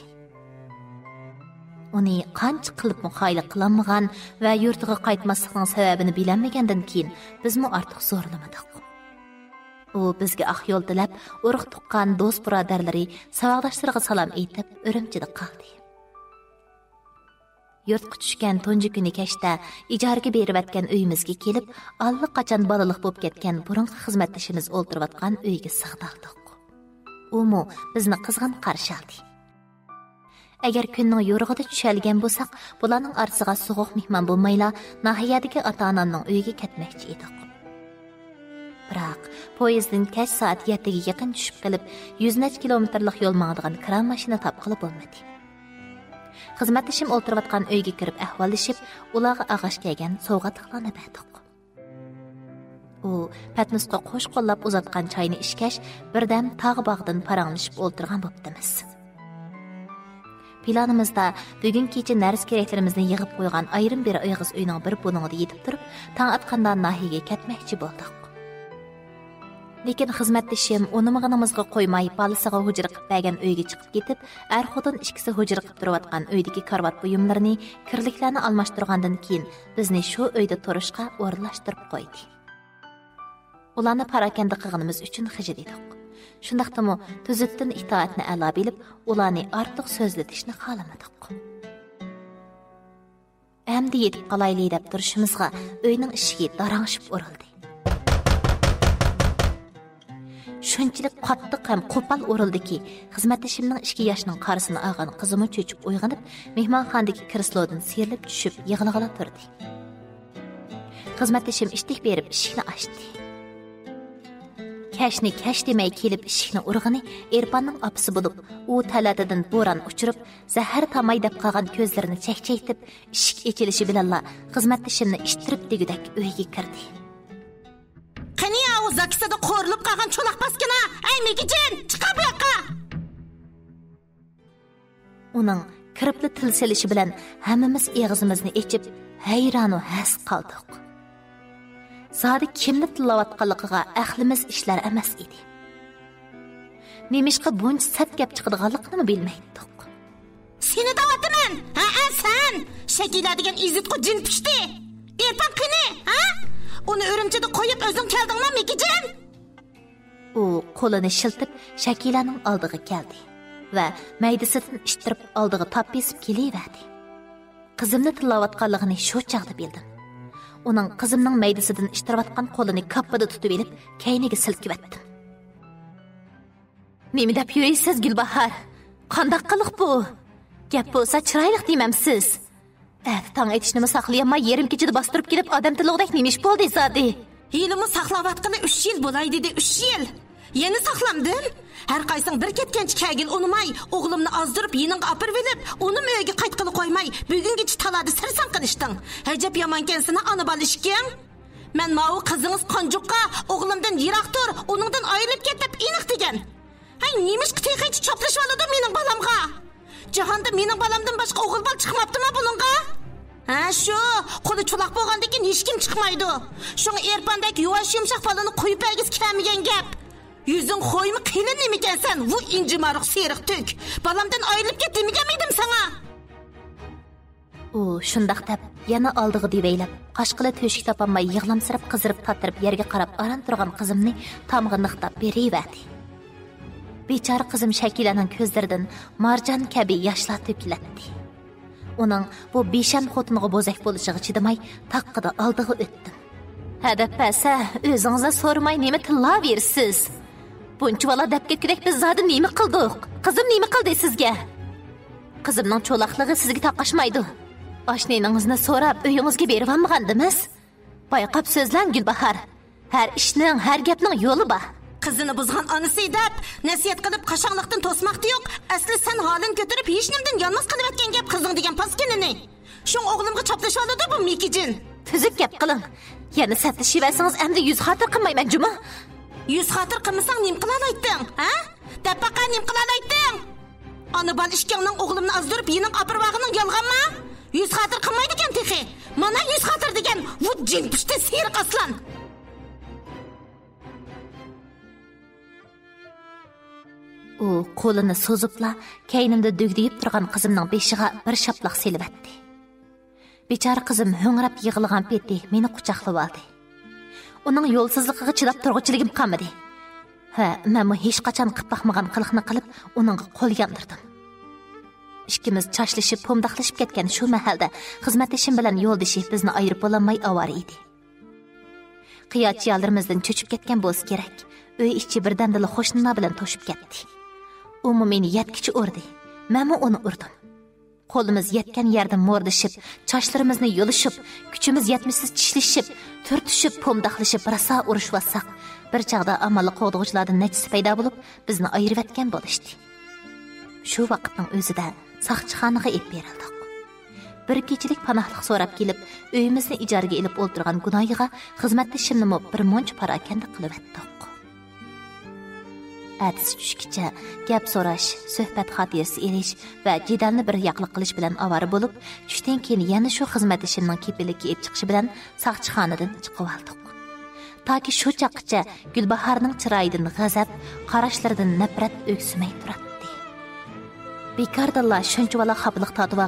Uni qancha qilib muxayla qilamagan va yurtiga qaytmaslikning sababini bilmagandan keyin bizmi ortiq zo'rlamadik. U bizga aq yo'l tilab, urug' tuqqan do'st birodarlari, savodoshlariga salom aytib, Urumchida qoldi. Yurtqa tushgan tunji kuni kashda ijaraga berib uyimizga kelib, allaqachon balaliq bo'lib ketgan burungi xizmatdashimiz o'ltirayotgan uyga sig'daldik. U bizni qizg'in qarshi oldi. Agar kunning yo'rig'ida tushalgan bo'lsak, bularning orasiga so'g'uq mehmon bo'lmayla, nahiyadagi ota-onamning uyiga ketmoqchi edik. Biroq poyezddan kech soat 7 ga yaqin tushib qilib, 100 necha kilometrlik yo'l mangdigan kran mashina topqilib bo'lmadi. Xizmatdashim o'ltirayotgan uyga kirib ahvollashib, ularga ag'ash kelgan sovg'atlarni berdik. U patnisga qo'sh qo'llab uzatgan choyni ishkash, birdam tog' bog'dan paranglashib o'ltirgan bo'ptimiz. Planimizda bugun kecha nars keraklarimizni yig'ib qo'ygan ayrim bir oyog'iz uyning bir buningida yetib turib, tong atqanda nahiyaga ketmoqchi bo'ldik. Lekin xizmatdashim unimig'inimizga qo'ymay, balisiga hujra qilib bergan uyga chiqib ketib, xotin ikkisi hujra qilib turayotgan uydagi karvat buyumlarini, kirliklarni almashtirgandan keyin bizni shu uyda turishga o'rinlashtirib qo'ydi. Ularni parakanda qilganimiz uchun xijil edik. Shundaqdimi tuzitdan itoatni a'lo bilib, ularni ortiq so'zlatishni xolamadik. Endi yetib qolayli deb turishimizga uyning eshigi darang'ishib urildi. Shu shunchalik qattiq ham qo'pol urildiki, xizmatdashimning 2 yoshning qarisini olgan qizimi cho'chib uyg'onib, mehmonxonadagi kreslodan serilib tushib yig'lag'ala turdi. Xizmatdashim ishtik berib eshikni ochdi. Kashni kash demay kelib eshikni urg'ini Erpanning opisi bo'lib, u talatidan bo'ron uchirib, zahar tamay deb qolgan ko'zlarini chakchaytib, eshik ochilishi bilanla xizmatdashimni ishtirib degudak uyga kirdi. Qani o zakisida qo'rilib qolgan cho'loq paskina, ay Megijin, chiqa bu yoqqa. Uning kiribli til selishi bilan hammamiz og'zimizni ochib, hayron va has qoldik. Zodi kimni tillayotganligiga aqlimiz ishlar emas edi. Nemishqa buncha sat gap chiqadiganligini bilmaydik. Seni da'vataman. Ha, sen. Shakila degan izitqo jin pishdi. Erpan qani, ha? Uni o'rimchida qo'yib o'zing keldingmi, Megijin? U qo'lini shiltib Shakilaning oldiga keldi va maydasidan ishtirib oldiga tap besib kelaverdi. Qizimni tillayotganligini shu chaqda bildim. Uning qizimning maydasidan ishtirayotgan qo'lini kappada tutib olib, kayniga silkib etdim. Nima deb yuraysiz, Gulbahor? Qanday qiliq bu? Gap bo'lsa chiroyli demamsiz. Tang etishni saqlayamay yerim kechida bostirib kelib, odam tilog'dak nemish bo'ldi zodi. Yilimi saqlayotgani 3 yil bo'lay dedi, 3 yil. Yeni saqlamdim. Har qaysing bir ketgancha kagil unumay, o'g'limni azdirib, yininga opirib olib, uni uyga qaytqili qo'ymay, bugungacha talada sirsan qilishding. Ajab yomonkansini ona balishgan. Men ma'u qizingiz Qonjuqqa o'g'limdan yiroq tur, uningdan ayrilib ketib iniq degan. Hay, nemish qitayqancha choplashib oladi mening balamga. Jahonda mening balamdan boshqa o'g'il bola chiqmabdimi buningga? Ha, shu qo'li chuloq bo'lgandan keyin hech kim chiqmaydi. Shunga Erpandagi yuvosh yumshoq balani qo'yib bergis kelmagan gap. Yuzing qo'ymi qilin nemikansan? Bu inji maruq seriq tuk. Balamdan ayrilib ket demaganmidim sana? U shundaq deb yana oldiga deveylab, qashqila to'shik topolmay yig'lamsirab, qizirib tatirib yerga qarab aran turgan qizimni tomg'i niqtab beriverdi. Bechora qizim Shakilaning ko'zlaridan marjon kabi yoshlar to'kiladi. Uning bu besham xotiniga bo'zak bo'lishiga chidamay, taqqida oldiga o'tdim. Hadab pasa, o'zingizdan so'ramay nima tillaversiz? Buncha bola deb ketgidek biz zodi nima qildik? Qizim nima qildi sizga? Qizimning cho'loqligi sizga taqashmaydi. Oshningizni so'rab uyingizga berib olmagandimiz? Bayqab so'zlang Gulbahor. Har ishning, har gapning yo'li bor. Qizini buzgan onasi deb nasihat qilib qashaqliqdan to'smoqti yo'q. Asli sen holin ko'tarib hech nimdan yolmas qilib atgan gap qizing degan paskinini. Shu o'g'limga choplashib oladi bu Megijin. Tuzuk gap qiling. Yana satlashiversangiz endi 100 xotir qilmayman juma. 100 xotir qilmasang nim qilalaytding, ha? Dapaqa nim qilalaytding. Ana bal ishkangning o'g'limni azdirib yining opirvag'ining yolg'onmi? 100 xotir qilmaydi ekan texi. Mana 100 xotir degan bu jin pishti seriq aslan. U qo'lini so'zibla kaynimda dugdiyib turgan qizimning beshiga bir shaplaq selibatti. Bechora qizim ho'ngrab yig'ilgan peti meni quchoqlab oldi. Uning yo'lsizligiga chidab turg'uchiligim qolmadi. Men hech qachon qilib baxmagan qiliqni qilib, uning qo'l yondirdim. Ikkimiz chashlashib, pomdaqlashib ketgan shu mahalda xizmatdashim bilan yo'ldashib bizni ayirib bo'lolmay avor edi. Qiyochiyallarimizdan cho'chib ketgan bo'lsa kerak. Uy ichi birdamdala qo'shnilar bilan to'shib ketdi. U meni yetkichi urdi. Men uni urdim. Qo'limiz yetgan yerda mo'rdishib, chashlarimizni yo'lishib, kuchimiz yetmisiz tishlashib, turtishib, pomdaqlashib, rasa urushvasak, bir chaqda amalli qo'g'dug'chilardan nechisi paydo bo'lib, bizni ayirib etgan bo'lishdi. Shu vaqtning o'zida saqchixonaga ep berildik. Bir kechilik panohlik so'rab kelib, uyimizni ijaraga olib o'ltirgan gunoyiga xizmatdashimni bir munch parakanda qilib etdik. Ertasi tushgacha gap so'rash, suhbat xotirasi elish va jidalni bir yoqliq qilish bilan avara bo'lib, tushdan keyin yana shu xizmatdashimning kepillikka ep chiqishi bilan saqchixonadan chiqib oldik. Toki shu chaqgacha Gulbahorning chiroyidan g'azab, qarashlaridan nafrat o'ksimay turadi. Bekardallar shuncha vala xabliq tatib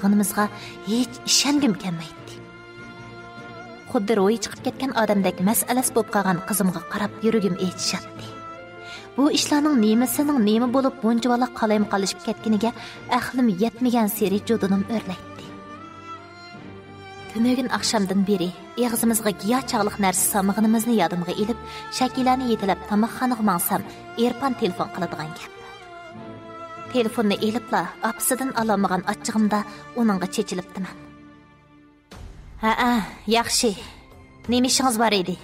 hech ishongim kelmaydi. Xuddi ro'yi chiqib ketgan odamdek mas'alas bo'lib qolgan qizimga qarab yuragim echishadi. Bu ishlarning nemasining nima bo'lib buncha vala qalayim qalishib ketganiga aqlim yetmagan seri judunim o'rlaydi. Tünögün akşamdan beri ağzımızga giya çağlıq nərsi samığınımızını yadımga elib, Şakilani yetilib tamakxanaga mangsam, Erpan telefon qiladigan gap. Telefonni elibla apsıdan alamagan açığımda onunğa çechilibdiman. Ha, yaxshi. Nima ishingiz bor edi?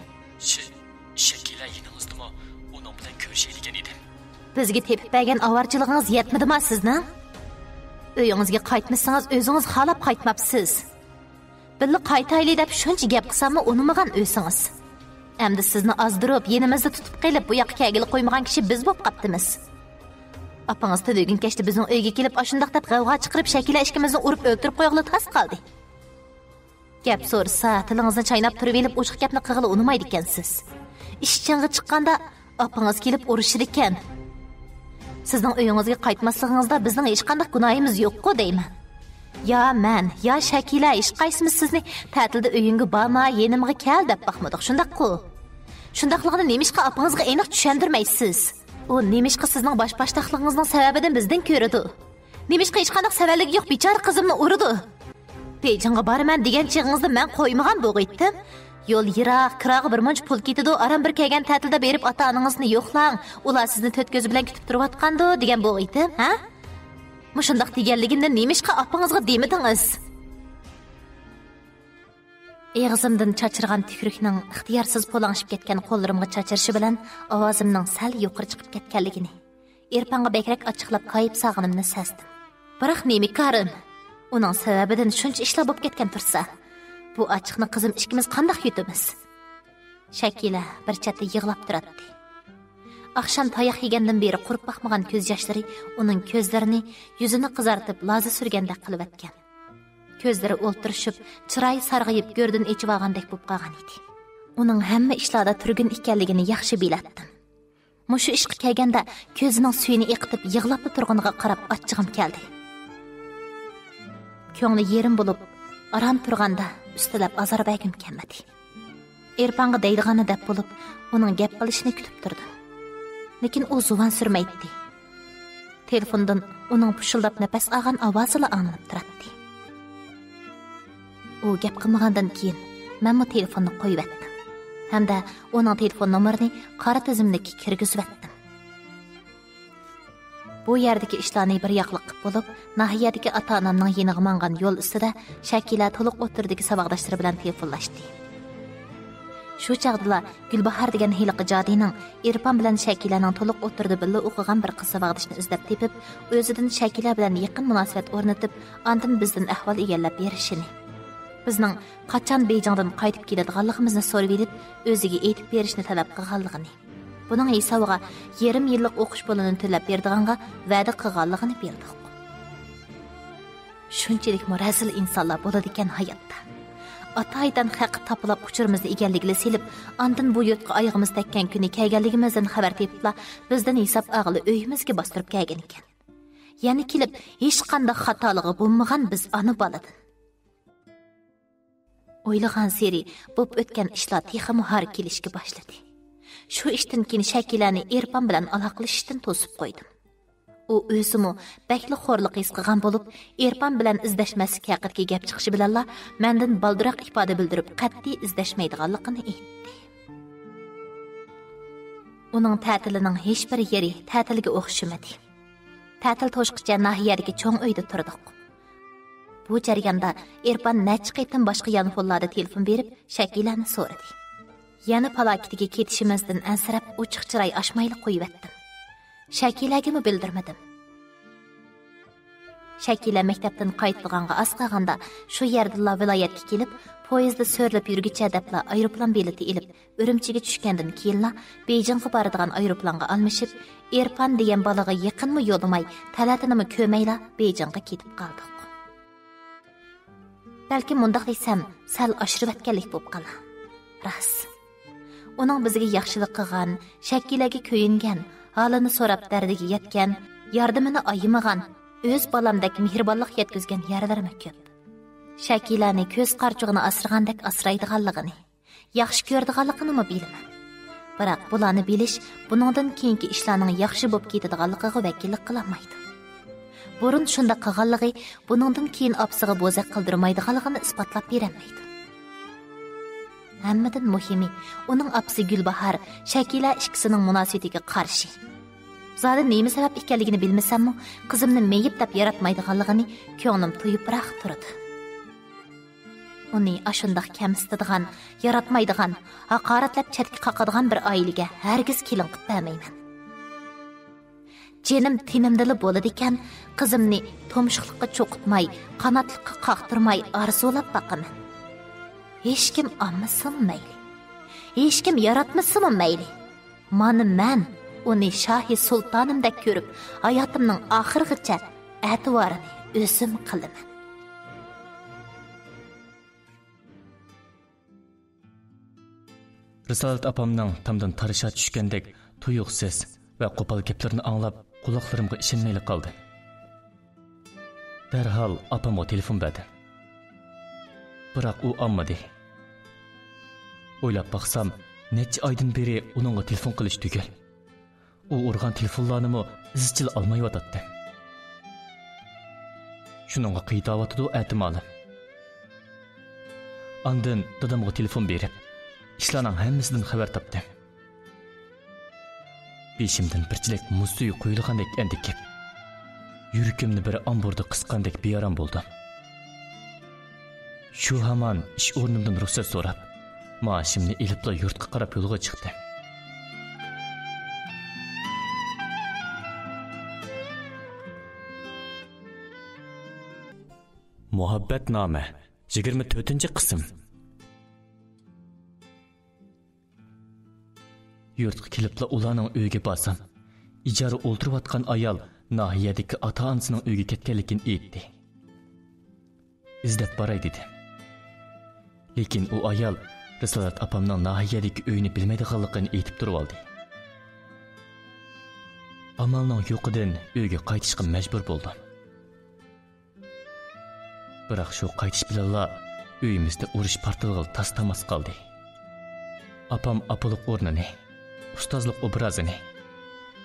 Shakila yinimizdimi? Uning bilan ko'rishaydigan edim. Bizga tepib bergan avarchilig'ingiz yetmadimi sizni? Uyingizga qaytmasangiz o'zingiz xalab qaytmabsiz. Billa qaytayli deb shuncha gap qilsammi unimigan o'ysingiz. Endi sizni azdirib, yenimizda tutib qilib bu yoqqa kelgili qo'ymagan kishi biz bo'lib qaptimiz. Apangiz tadegin kechdi bizning uyga kelib ashundaq deb g'avg'a chiqarib Shakila ishkimizni urib o'ltirib qo'yig'li tas qoldi. Gap so'rsa, tilingizni chaynab turib elib o'shiq gapni qilg'ili unimaydi ekansiz. Ish chang'i chiqqanda apangiz kelib urishir ekan. Sizning uyingizga qaytmasligingizda bizning hech qanday gunohimiz yo'q-ku deyman. Ya men, ya Shakila hech qaysimiz sizni ta'tilda uyingga borma, yenimga kel deb baxmadik, shundaq-ku. Shundaqligini nemishqa apangizga aniq tushundirmaysiz. U nemishqa sizning bosh-boshdoqligingizning sababidan bizdan ko'radi. Nemishqa hech qanday sababligi yo'q, bechora qizimni urdi. Bejinga boraman degan chig'ingizda men qo'ymagan bo'g'itdim. Yo'l yiroq, kirog'i bir munch pul ketadi, aram bir kelgan ta'tilda berib ota-onangizni yo'qlang, ular sizni to'rt ko'z bilan kutib turayotgandi degan bo'g'itdim, ha? Mushundaq deganligimdan nemishqa apangizga demidingiz? Eg'izimdan chachirgan tukrukning ixtiyorsiz po'lang'ishib ketgan qo'llarimga chachirishi bilan ovozimning sal yuqori chiqib ketganligini, Erpanga bekrak ochiqlab qayib sog'inimni sezdim. Biroq nemi karim? Uning sababidan shuncha ishlar bo'lib ketgan tursa, bu ochiqni qizim ikkimiz qanday yutamiz? Shakila bir chetda yig'lab turadi. Akşam tayoq yegandan beri qurib baxmagan ko'z yoshlari uning ko'zlarini, yuzini qizartib, laza surgandek qilib etgan. Ko'zlari o'ltirishib, chiroyi sarg'ayib, go'rdan echib olgandek bo'lib qolgan edi. Uning hamma ishlarda turgun ekanligini yaxshi bilatdim. Mushu ishga kelganda ko'zining suyini eqitib yig'lab turganiga qarab achchig'im keldi. Ko'ngli yerim bo'lib, aram turganda ustilab azor bagim kelmadi. Erpanga deydigani deb bo'lib, uning gap qilishini kutib turdim. Lekin u zuvan sürmaydi. Telefondan uning pushildab nafas olgan ovozini anglanib turadi. U gap qilmagandan keyin men bu telefonni qo'yib etdim. Hamda uning telefon nomerini qora tizimdagi kirgizib etdim. Bu yerdagi ishlarni bir yoqliq qilib bo'lib, nahiyadagi ota-onamning yeniga mangan yo'l ustida Shakila to'liq o'tirdagi saboqdoshlari bilan telefonlashdi. Shu chaqdala Gulbahor degan hiliqi jodining Erpan bilan Shakilaning to'liq o'tirdi billa o'qigan bir qiz savaqdishni izlab tepib, o'zidan Shakila bilan yaqin munosabat o'rnatib, andin bizdan ahvol egallab berishini. Bizning qachon Beyjingdan qaytib keladiganligimizni so'rab elib, o'ziga aytib berishni talab qilganligini. Buning hisobiga yarim yillik o'qish pulini to'lab berdiganga va'da qilganligini berdik. Shunchalik razil insonlar bo'ladi ekan hayotda. Ataydan haq tapılab uçurimizni egalligini silib, andin bu yurtqa oyog'imiz tekkan kuni kelganligimizdan xabar tepibla bizdan hisob og'ili uyimizga bostirib kelgan ekan. Ya'ni kelib hech qanday xatoligi bo'lmagan biz ana boladan. O'ylagan seri bo'p o'tgan ishlar texmi har kelishga boshladi. Shu ishdan keyin Shakilani Erpan bilan aloqalashishdan to'sib qo'ydim. U o'zimi bakli xo'rliq his qilgan bo'lib, Erpan bilan izlashmaslik haqidagi gap chiqishi bilanla mendan baldiroq ifoda bildirib, qat'iy izlashmaydiganligini aytdi. Uning ta'tilining hech bir yeri ta'tilga o'xshamadi. Ta'til to'shqicha nahiyadagi cho'ng uyda turdik. Bu jarayonda Erpan necha qaytim boshqa yanfonlarda telefon berib, Shakilani so'radi. Yana palakitiga ketishimizdan ansirab, ochiq chiroy ashmayli qo'yib etdim. Shakilagimi bildirmadim. Shakila maktabdan qaytganga az qolganda shu yerda viloyatga kelib, poyezdda so'rlab yurgicha debla aeroplan bileti ilib, Urumchiga tushgandan keyinla Beyjingga boradigan aeroplanga almashib, Erpan degan balaga yaqinmi yo'lamay, talatinimi ko'mayla Beyjingga ketib qoldik. Balki mundaq desam, sal oshirib etganlik bo'lib qala. Ras. Uning bizga yaxshilik qilgan, Shakilaga ko'yingan, halini so'rab dardiga yetgan, yordamini ayamagan, o'z bolamdek mehribonlik yetkazgan yerlarimi ko'p. Shakilani ko'z qarchug'ini asragandek asraydiganligini, yaxshi ko'rdiganligini bilaman. Biroq bularni bilish buningdan keyingi ishlarning yaxshi bo'lib ketadiganligiga vakillik qilolmaydi. burun shunda qilganligi buningdan keyin opsiga bo'zaq qildirmaydiganligini isbotlab berolmaydi. Hammadan muhimi, uning opsi Gulbahor Shakila ikkisining munosabatiga qarshi. Zodi nima sabab ekanligini bilmasammi, qizimni meyib deb yaratmaydiganligini ko'nglim tuyibroq turdi. Uni ashundaq kamsitadigan, yaratmaydigan, haqoratlab chatga qaqadigan bir oilaga hargiz kelin qilib bermayman. Jenim tenimdili bo'ladi ekan, qizimni tomshiqlikqa cho'qitmay, qanotlikqa qaqtirmay arzulab baqaman. Hech kim olmasin mayli. Hech kim yaratmasin mayli. Mana men uni Shohi sultonimdek ko'rib, hayotimning oxirigacha e'tiborini o'zim qilaman. Risolat opamning tamdan tarisha tushgandek tuyuqsiz va qo'pol gaplarini anglab quloqlarimga ishonmay qoldi. Darhol opamga telefon berdi. Biroq u olmadi. O'ylab baqsam, necha oydan beri uningga telefon qilish tugul. U urgan telefonlarni izchil olmayotdi. Shuningga qiydavotdi ehtimoli. Ondan dadamga telefon berib, ishlarning hammasidan xabar topdim. Beshimdan birchilik muz suvi quyilgandek endikib, yuragimni bir amburda qisqandek bearam bo'ldim. Shu hamon ish o'rnimdan ruxsat so'rab, maoshimni elibla yurtga qarab yo'lga chiqdim. Muhabbatnoma 24-qism. Yurtga kelibla ularning uyiga borsam, ijara o'ltirayotgan ayol nahiyadagi ota-onasining uyiga ketganligini aytdi. İzdab boray dedi. Lekin u ayol Risolat opamning nahiyadagi uyini bilmaydiganligini aytib turib oldi. Amalning yo'qidan uyga qaytishga majbur bo'ldim. Biroq shu qaytish bilanla uyimizda urush partilg'il tas-tamas qoldi. Opam apoliq o'rnini, ustozlik obrazini,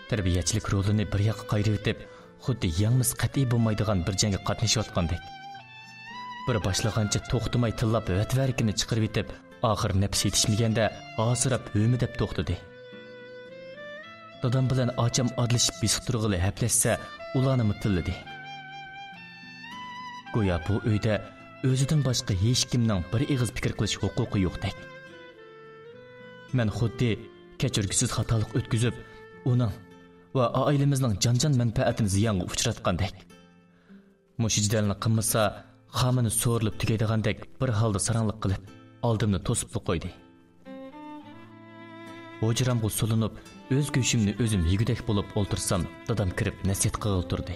tarbiyachilik rolini bir yoqqa qayirib etib, xuddi yangimiz qat'iy bo'lmaydigan bir jangga qatnashayotgandek. Bir boshlagancha to'xtamay tillab vatvarikini chiqarib etib, oxir nafs yetishmaganda asirab humi deb to'xtadi. Dadam bilan ocham odlishib besiq turg'ili haplashsa, ularni tilladi. Go'yo bu uyda o'zidan boshqa hech kimning bir ig'iz fikr qilish huquqi yo'qdek. Men xuddi kechirgisiz xatolik o'tkazib, uning va oilamizning jon-jon manfaatini ziyonga uchratgandek. Mushijlarni qilmasa, xamini so'rilib tugaydigandek bir holda saranliq qilib, oldimni to'sib qo'ydi. Hujramga solinib, o'z go'shimni o'zim yegudek bo'lib o'ltirsam, dadam kirib nasihat qilib turdi.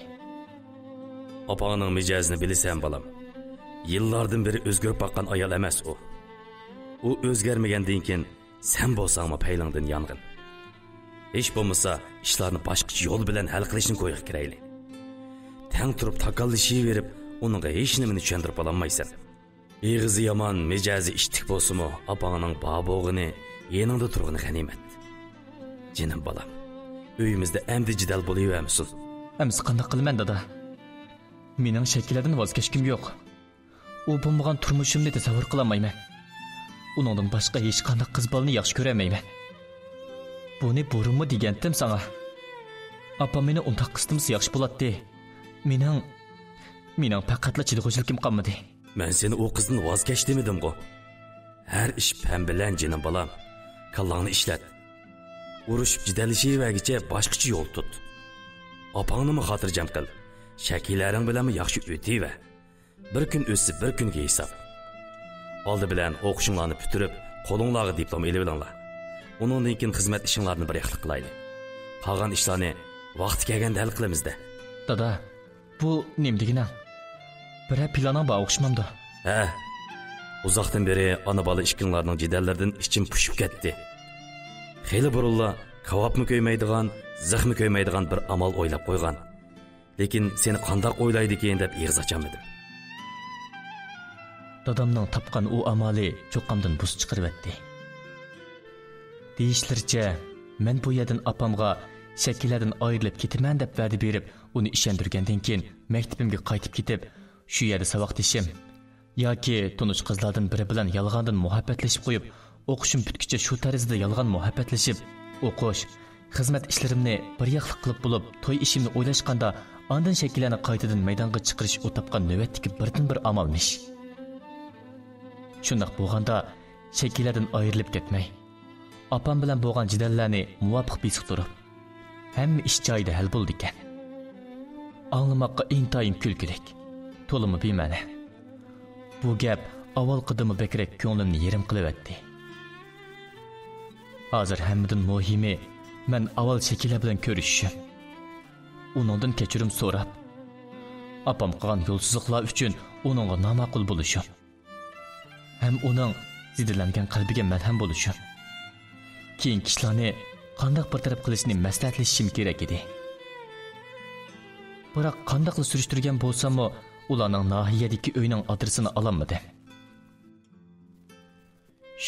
Opangning mijozini bilasan bolam. Yillardan beri o'zgarib boqqan ayol emas u. U o'zgarmagandan keyin sen bo'lsangmi paylingdan yong'in. Hech bo'lmasa, ishlarni boshqa yo'l bilan hal qilishni qo'yiq kirayli. Tang turib takallishaverib, uningga hech nimani tushuntirib olmaysan. Eg'izi yomon, mijozi ishtik bo'lsa-mu, opangning babog'ini yeningda turg'ini g'animat. Jinim bolam, uyimizda endi jidal bo'laveramisin. Amsi qanday qilaman dada? Mening shakllardan voz kechkim yo'q. U bo'lmagan turmushimni tasavvur qila olmayman. Uningdan boshqa hech qanday qiz bolani yaxshi ko'ramayman. Buni burunmi degandim sana. Opam meni undaq qistimsa yaxshi bo'ladi. Mening faqatla chidag'uchiligim qolmadi. Men seni o qizdan voz kech demidim-ku. Har ish pam bilan jinim bolam. Kallangni ishlat. Urushib jidalishavergicha boshqacha yo'l tut. Opangni xotirjam qil. Shakillaring bilan yaxshi o'tayva. Bir kun o'sib, bir kunga hisob. Oldi bilan o'qishinglarni bitirib, qo'linglarga diplom elib olinglar. Uningdan keyin xizmat ishinglarni bir yaxlit qilayli. Qolgan ishlarni vaqti kelganda hal qilamiz-da. Dada, bu nim degina? Bir plana bor o'xshamamdi. Ha. Uzoqdan beri ona bola ishkinglarning jidallardan ichim pushib ketdi. Xeyli burunla kavobmi ko'ymaydigan, zahmi ko'ymaydigan bir amal o'ylab qo'ygan. Lekin seni qandoq o'ylaydi ekan deb ig'iz ochamadim. Dadamning topgan u amali cho'qqamdan buz chiqarib etdi. Deyishlaricha, men bu yerdan opamga shakllardan ayrilib ketaman deb va'da berib, uni ishontirgandan keyin maktabimga qaytib ketib, shu yerda saboqdashim yoki tunish qizlardan biri bilan yolg'ondan muhabbatlashib qo'yib, o'qishim bitguncha shu tarzda yolg'on muhabbatlashib, o'qish, xizmat ishlarimni bir yoqlik qilib bo'lib, to'y ishimni o'ylashganda, ondan shakllarni qaytadan maydonga chiqarish u topgan navbatdagi birdan bir amalmish. Shundaq bo'lganda, shakllardan ayrilib ketmay, opam bilan bo'lgan jidallarni muvofiq besiq turib, hamma ish joyida hal bo'ldi ekan. Anglamoqqa intayin kulkilik, to'limi bema'ni. Bu gap avval qidimi bekrak ko'nglimni yerim qilyapti. Hozir hammadan muhimi men avval Shakila bilan ko'rishishim. Uningdan kechirim so'rab, opam qilgan yo'lsizliklar uchun uningga noma'qul bo'lishim. Ham uning zidilangan qalbiga malham bo'lishim. Keyingi ishlarni qanday bir taraf qilishni maslahatlashishim kerak edi. Biroq qandaqli surishtirgan bo'lsam-mu, ularning nahiyadagi uyning adresini ololmadim.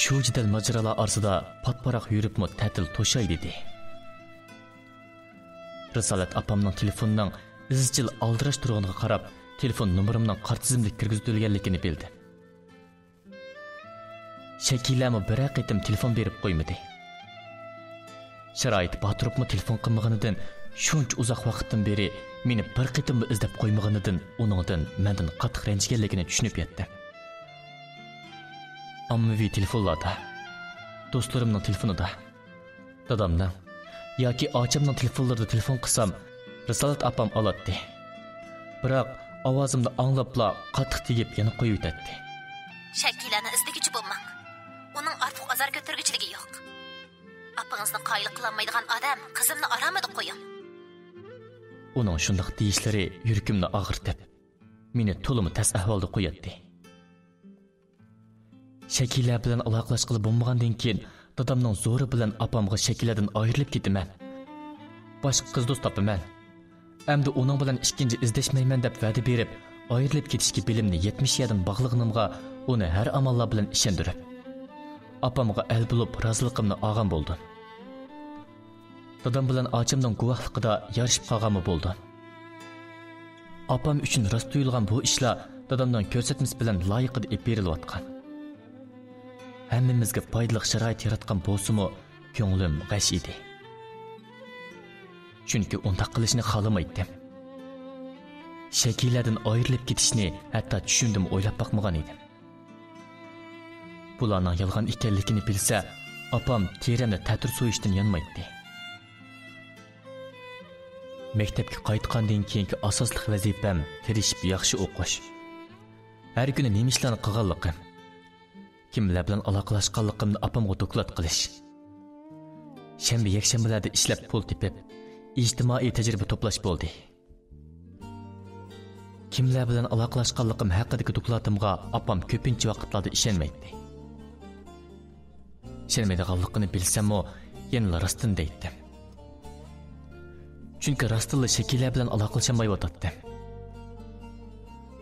Shu jidal majralar orasida patparaq yuribmi ta'til to'shay dedi. Risolat opamning telefonining izchil aldirash turganiga qarab, telefon nomerimning qartizimga kirgizilganligini bildim. Shakilami bir qitim telefon berib qo'ymadi. Sharoit baturibmi telefon qilmaganidan, shuncha uzoq vaqtdan beri meni bir qitim izlab qo'ymaganidan, uningdan mendan qattiq ranjiganligini tushunib yetdim. Ommaviy telefonlarda, do'stlarimning telefonida, dadamning yoki ochamning telefonlarida telefon qilsam, Risolat opam oladi. Biroq ovozimni anglabla qattiq tegib yana qo'yib o'tadi. Shakilani izdigichi bo'lmang. Uning ortiq azar ko'targichiligi yo'q. Apangizning qoyil qilolmaydigan odam qizimni aramada qo'ying. Uning shunday deyishlari yuragimni og'irtib, meni to'limi tas ahvolda qo'yadi. Shakila bilan aloqalashqili bo'lmagandan keyin dadamning zo'ri bilan opamga Shakiladan ayrilib ketaman. Boshqa qiz do'st topaman. Endi uning bilan ikkinchi izlashmayman deb va'da berib, ayrilib ketishga bilimni 70 yerdan bog'liqnimga uni har amallar bilan ishontirib, opamga el bo'lib roziliqimni olgan bo'ldim. Dadam bilan ochamning guvohligida yarishib qolganmi bo'ldim. Opam uchun rost tuyulgan bu ishlar dadamning ko'rsatmasi bilan loyiqida ep berilayotgan. Hammamizga foydali sharoit yaratgan bo'lsa-mu, ko'nglim g'ash edi. Chunki undaq qilishni xohlamaydim. Shakiladan ayrilib ketishni hatto tushundim o'ylab boqmagan edim. Bularning yolg'on ekanligini bilsa, opam terimni ta'tir so'yishdan yonmaydi. Maktabga qaytgandan keyingi asosli vazifam tirishib yaxshi o'qish. Har kuni nima ishlarni qilganligim, kimlar bilan aloqalashganligimni opamga doklad qilish. Shanba yakshanbalarda ishlab pul tepib, ijtimoiy tajriba to'plash bo'ldi. Kimlar bilan aloqalashganligim haqidagi dokladimga opam ko'pincha vaqtlarda ishonmaydi. Ishonmaydiganligini bilsam-mu, yana rostini deydim. Chunki rostilla Shakila bilan aloqalashamayotdim.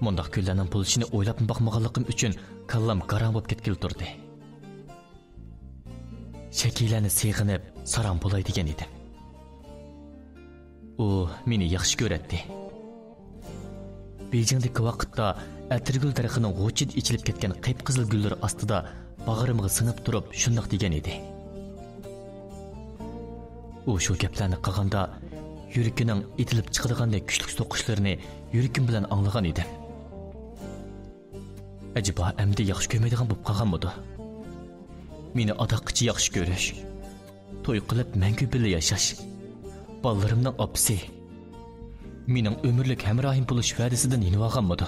Mundaq kunlarning bo'lishini o'ylab boqmaganligim uchun kallam qaram bo'lib ketgil turdi. Shakilani seg'inib, saram bo'lay degan edim. U meni yaxshi ko'radi. Beijingdagi vaqtda atirgul daraxining g'o'chid ichilib ketgan qip-qizil gullar ostida bag'rimga singib turib shundoq degan edi. U shu gaplarni qilganda yuragining etilib chiqadiganday kuchli so'qishlarini yuragim bilan anglagan edim. Acaba endi yaxshi ko'rmaydigan bo'lib qolganmidi? Meni adaqqichi yaxshi ko'rish, to'y qilib mangu birga yashash, bolarimning opisi, mening umrlik hamrohim bo'lish va'dasidan yenib olganmidi?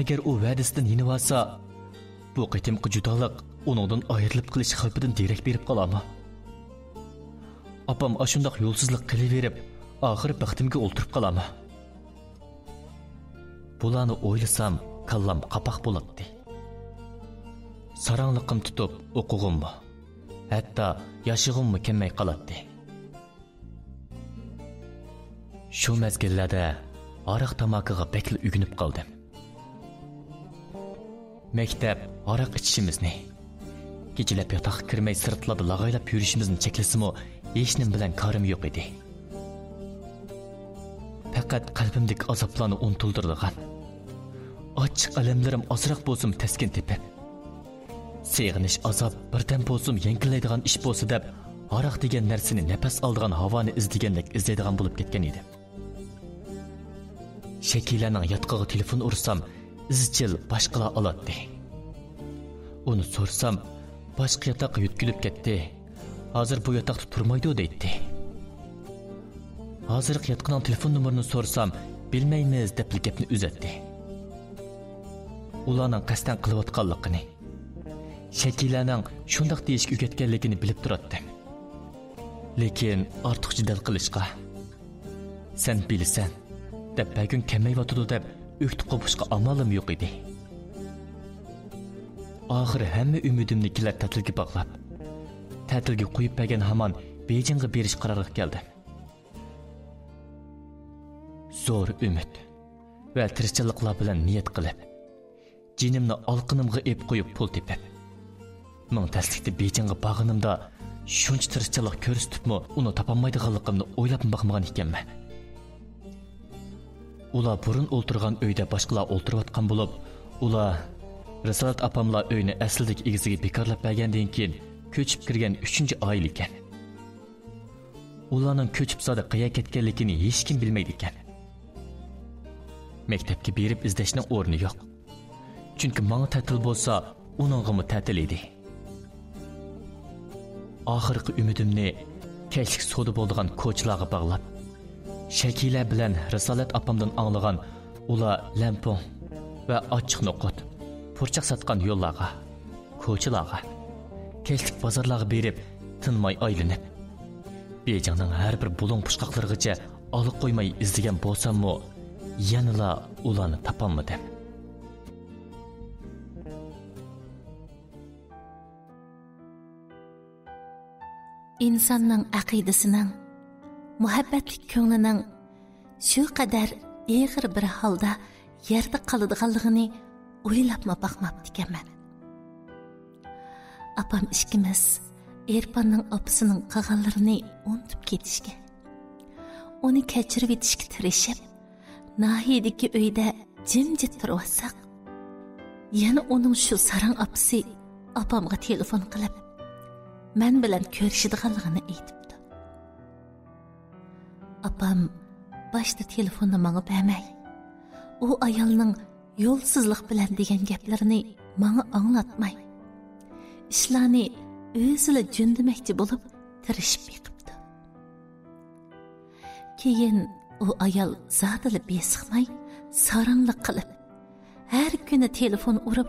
Agar u va'dasidan yenib olsa, bu qitimqi judolik uningdan ayrilib qilish xavfidan derak berib qolarmi? Opam ashundoq yo'lsizlik qilaverib, oxir baxtimga o'ltirib qolarmi? Bularni o'ylasam, kallam qapoq bo'ladi. Saranliqim tutib o'qig'immi, hatto yashig'immi kelmay qoladi. Shu mezgillarda aroq tamakiga bekli ugunib qoldim. Maktab aroq ichishimizni, kechalab yotoqqa kirmay sirtlarda lag'aylab yurishimizni cheklasimi, hech nim bilan korim yo'q edi. faqat qalbimdagi azoblarni unutildirgan. Ochiq alamlarim ozroq bo'lsin taskin tepib. Seg'inish azob birdan bo'lsin yengillaydigan ish bo'lsa deb, aroq degan narsani nafas oldigan havoni izlagandek izlaydigan bo'lib ketgan edim. Shakilaning yotqig'i telefon ursam, izchil boshqalar oladi. Uni so'rsam, boshqa yotoqqa yutkilib ketdi. Hozir bu yotoqda turmaydi deydi. Hozir yotqining telefon nomerini so'rsam, bilmaymiz deb gapni uzatdi. Ularning qasdan qilayotganligini, Shakilaning shundoq deyishga o'rgatganligini bilib turadi. Lekin ortiq jidal qilishqa, sen bilsan, deb bugun kamayotdi deb o'qti qo'pishga amalim yo'q edi. Oxiri hamma umidimnikilar ta'tilga bog'lab, ta'tilga qo'yib bergan hamon Bejingga berish qaroriga keldim. Zo'r umid va tirishchiliklar bilan niyat qilib, jinimni olqinimga ep qo'yib pul tepib, ming taslikda Bejingga bag'inimda shuncha tirishchilik ko'rsatibmi, uni topolmaydiganligimni o'ylab boqmagan ekanman. Ular burun o'ltirgan uyda boshqalar o'ltirayotgan bo'lib, ular Risolat opamlar uyni aslidagi egasiga bekorlab bergandan keyin ko'chib kirgan 3-oila ekan. Ularning ko'chib soda qayerga ketganligini hech kim bilmaydi ekan. Maktabga berib izlashning o'rni yo'q. Chunki menga ta'til bo'lsa, uningga ta'til edi. Oxirgi umidimni kechlik soda bo'lgan ko'chalarga bog'lab, Shakila bilan Risolat opamdan anglagan ular lampon va ochiq noqot, purchaq satgan yo'llarga, ko'chalarga, kechlik bozorlarga berib, tinmay aylanib, Bejingning har bir bulung pushqoqlarigacha olib qo'ymay izlagan bo'lsam-mu, yanala ularni topolmadim. İnsanның aqidasining, muhabbatlik ko'nglining shu qadar eg'ir bir holda yerda qoladiganligini o'ylabma baqmabdi ekanman. Apam ikkimiz Erpanning opasining qilganlarini unutib ketishga, uni kechirib etishga tirishib, nahiyadagi uyda jimjit turib, yana uning shu sarang opasi opamga telefon qilib, men bilan ko'rishadiganligini aytibdi. Apam boshda telefonni menga bermay, u ayolning yo'lsizlik bilan degan gaplarini menga anglatmay, ishlarni o'zila jundimakchi bo'lib tirishib yiqibdi. Keyin u ayol zotili besiqmay, saranglik qilib, har kuni telefon urib,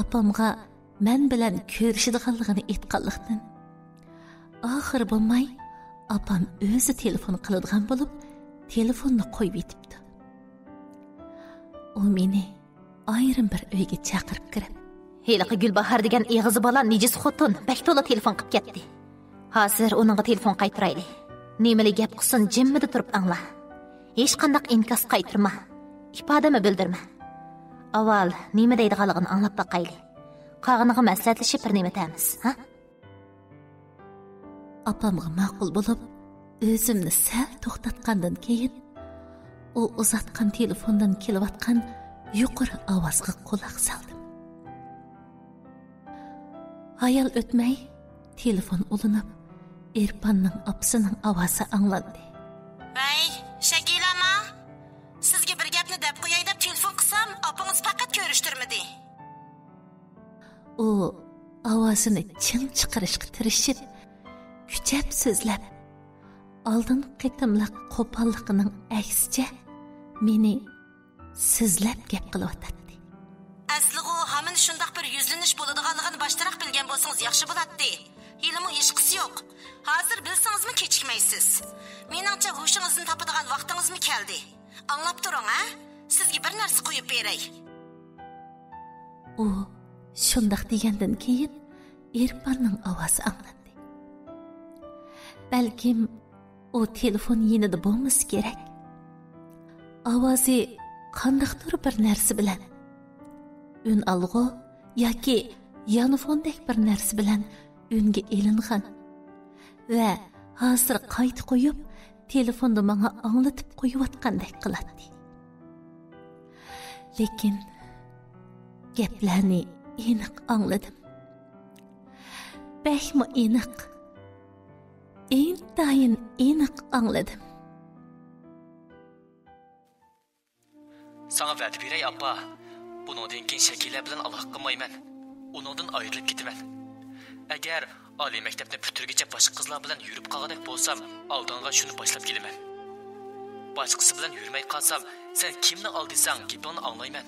apamga men bilan ko'rishadiganligini aytganlikdan oxir bo'lmay, apam o'zi telefon qiladigan bo'lib, telefonni qo'yib yetibdi. U meni ayrim bir uyga chaqirib kirib, "Heliqi Gulbahor degan eg'izi bola nejis xotin bak to'la telefon qilib ketdi. Hozir uningga telefon qaytarayli. Nemali gap qilsin, jimmida turib angla. Hech qanday inkos qaytarma, ifodami bildirma. Avval nima deydiganligini anglab boqayli. Qog'iniga maslahatlashib bir nima tamiz, ha?" Apamga ma'qul bo'lib, o'zimni sal to'xtatgandan keyin u uzatgan telefondan kelayotgan yuqori ovozga quloq soldim. Hayal o'tmay, telefon ulanib, Erpanning opasining ovozi anglandi. "Vay, Shakilama, sizga bir gapni deb qo'yay deb telefon qilsam, opangiz faqat ko'rishtirmadi." U ovozini chin chiqarishga tirishib, kuchab so'zlab, oldin qitimliq qo'polligining aksicha meni sizlab gap qilyotdi. Asliga hamın shundoq bir yuzlanish bo'ladiganligini boshtaroq bilgan bo'lsangiz yaxshi bo'ladi. Hilimi hech qisi yo'q. Hozir bilsangizmi kechikmaysiz. Meningcha hushingizni topadigan vaqtingizmi keldi. Anglab turing, ha? Sizga bir narsa qo'yib beray. U shundoq degandan keyin Erpanning ovozi anglandi. Balkim u telefon yinida bo'lmasa kerak. Ovozi qandaqdir bir narsa bilan, ün alg'u yoki yanfondek bir narsa bilan unga elingan va hozir qayta qo'yib, telefonda bana anlatıp qo'yayotgandek qiladi. Lekin gaplarni aniq angladim. Behmi aniq. Intayin aniq angladim. Sana vəd berey appa. Bunundan keyin şəkillər bilan aloqa qilmayman. Onundan ayrılıb ketaman. Agar oliy maktabni puturgacha boshqa qizlar bilan yurib qolgandek bo'lsam, oldinga shuni boshlab kelaman. Boshqasi bilan yurmay qolsam, sen kimni aldisang, gapingni anglayman.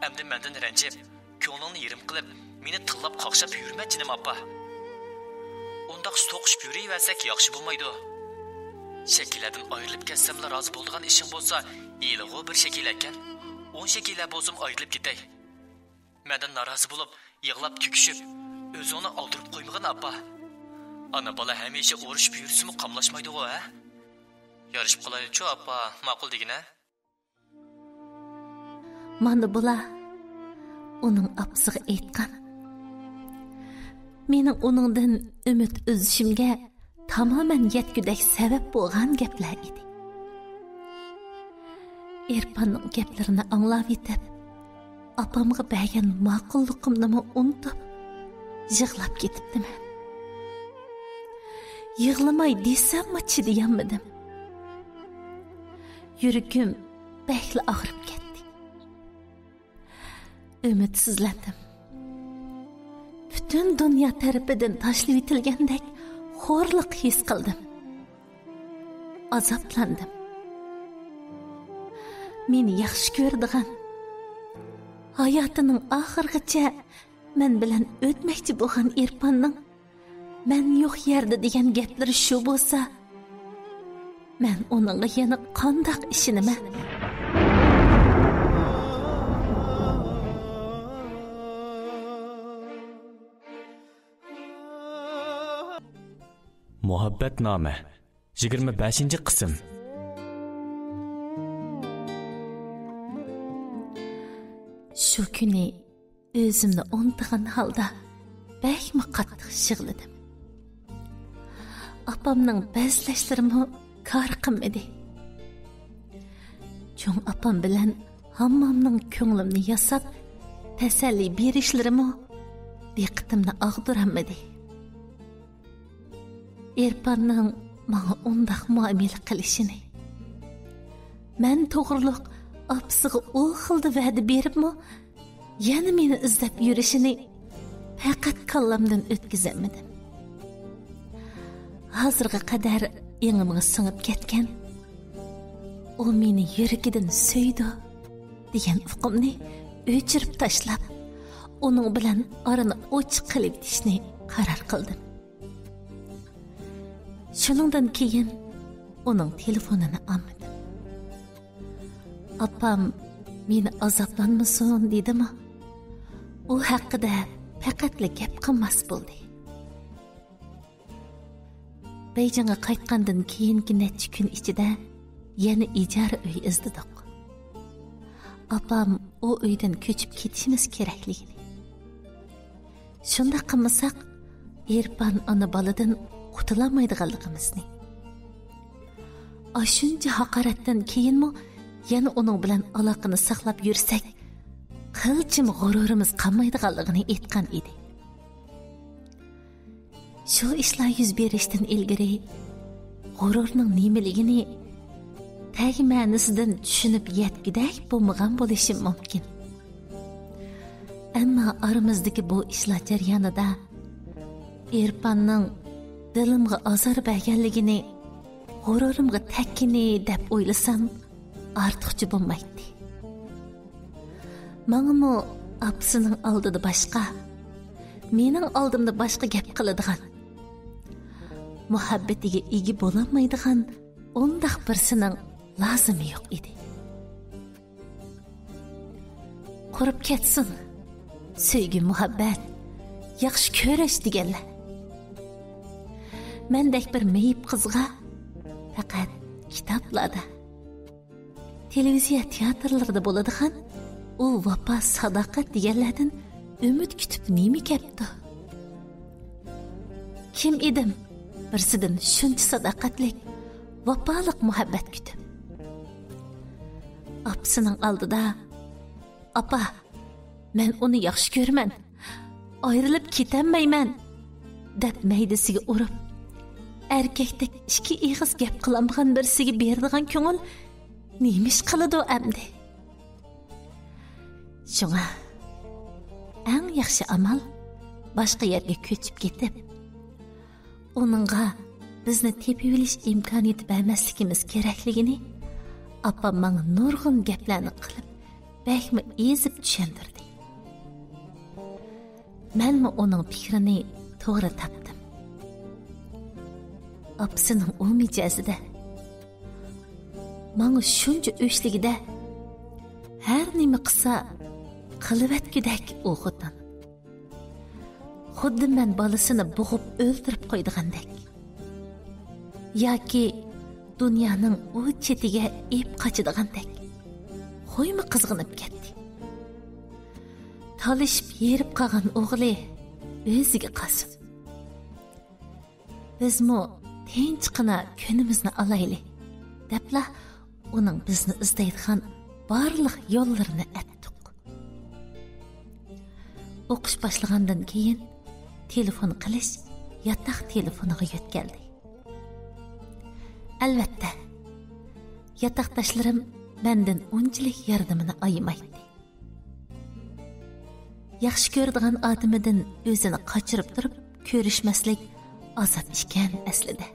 Endi mendan ranjib, ko'nglingni yerim qilib, meni tillab qoqshab yurma jinim appa. Undaq so'qishib yuraversak yaxshi bo'lmaydi. Shakillardan ayrilib ketsamlar rozi bo'ladigan ishing bo'lsa, iylig'o bir shakil ekan. 10 shakillar bo'lsam ayrilib ketay. Mendan norozi bo'lib, yig'lab tüküşüp, o'zini oldirib qo'ymagan appa. Ana bola hamisha o'rishib yursimi qamlashmaydi-ku, ha? Yarışib qolaychi appa, ma'qul degina. Mana bular uning apsiga aytgan. Mening uningdan umid uzishimga tamamen yetgudak sabab bo'lgan gaplar edi. Erpanning gaplarini anglab yetib, apamga bergan ma'qulligimni unutib, yig'lab ketibdim. Yig'lamay desammi chidayolmadim. Yuragim bakli og'rib ketdi. Ümidsizlandim. Bütün dünya tarafidan tashlab etilgandek xo'rliq his qildim. Azoblandim. Meni yaxshi ko'rdigan, hayotining oxirigacha men bilan o'tmoqchi bo'lgan Erpanning men yo'q yerda degan gaplari shu bo'lsa, men uningga yana qandoq ishinaman? Muhabbatnoma 25-qism. Shu kuni o'zimni unutgan holda bakmi qattiq yig'ladim. Apamning bezlashlarimi kor qilmadi. Cho'ng apam bilan hammamning ko'nglimni yasab, tasalli berishlarimi diqqatimni og'diramadi. Erpanning menga undaq muomala qilishini, men to'g'riliq apsiga u xilda va'da beribmi, yana meni izlab yurishini faqat qallamdan o'tkazamadim. Hozirga qadar yengimga singib ketgan, u meni yuragidan suydi degan uqumni o'chirib tashlab, uning bilan orani ochiq qilib dishni qaror qildim. Shuningdan keyin uning telefonini olmadim. Apam meni azoblanmasin dedimi? U haqida faqatla gap qilmas bo'ldi. Beyjingga qaytgandan keyingi necha kun ichida yana ijara uy izladik. Apam u uydan ko'chib ketishimiz kerakligini. Shunda qilmasak, Erpan ona boladan qutulamaydiganligimizni. Ashuncha haqoratdan keyinmi yana uning bilan aloqani saqlab yursak, qilchim g'ururimiz qolmaydiganligini aytgan edi. Shu ishlar yuz berishdan ilgari g'ururning nimaligini tagi ma'nosidan tushunib yetgudak bo'lmagan bo'lishim mumkin. Ammo oramizdagi bu ishlar jarayonida Erpanning dilimga azor berganligini, g'ururimga takkini deb o'ylasam, ortiqcha bo'lmaydi. Menimi apsining oldida boshqa, mening oldimda boshqa gap qiladigan, muhabbatiga ega bo'lolmaydigan undaq birsining lozimi yo'q edi. Qurib ketsin, sevgi, muhabbat, yaxshi ko'rish deganlar. Mendek bir meyip qizga faqat kitoblarda, televiziya teatrlarida bo'ladigan u vafo, sadoqat deganlardan umid kutib nima kepti? Kim edim birsidan shuncha sadoqatlik, vafoliq muhabbat kutib. Apsining oldida, "Apa, men uni yaxshi ko'raman. Ayrilib ketanmayman" deb maydasiga urib, erkakdek ikki ig'iz gap qilamgan birsiga beradigan ko'ngil nemish qiladi amdi? Shunga eng yaxshi amal boshqa yerga ko'chib ketib, uningga bizni tepib olish imkoniyati bermasligimiz kerakligini apam menga nurg'un gaplarni qilib, bakmi ezib tushuntirdi. Menmi uning fikrini to'g'ri topdim. Apsining u mijozida menga shuncha o'shligida har nima qilsa qilavatgudek o'g'itdim. Xuddi men bolasini bo'g'ib o'ldirib qo'ydigandek. Yoki dunyoning u chetiga ep qochadigandak. Qo'ymi qizg'inib ketdi. Talishib yerib qolgan o'g'li o'ziga qasib. Bizmi tinchqina kunimizni olayli debla uning bizni izlaydigan barliq yo'llarini atdik. O'qish boshlagandan keyin telefon qilish yotoq telefoniga yetkeldi. Albatta, yotoqdoshlarim mendan unchalik yordamini ayamaydi. Yaxshi ko'radigan odamidan o'zini qochirib turib ko'rishmaslik azob ekan aslida.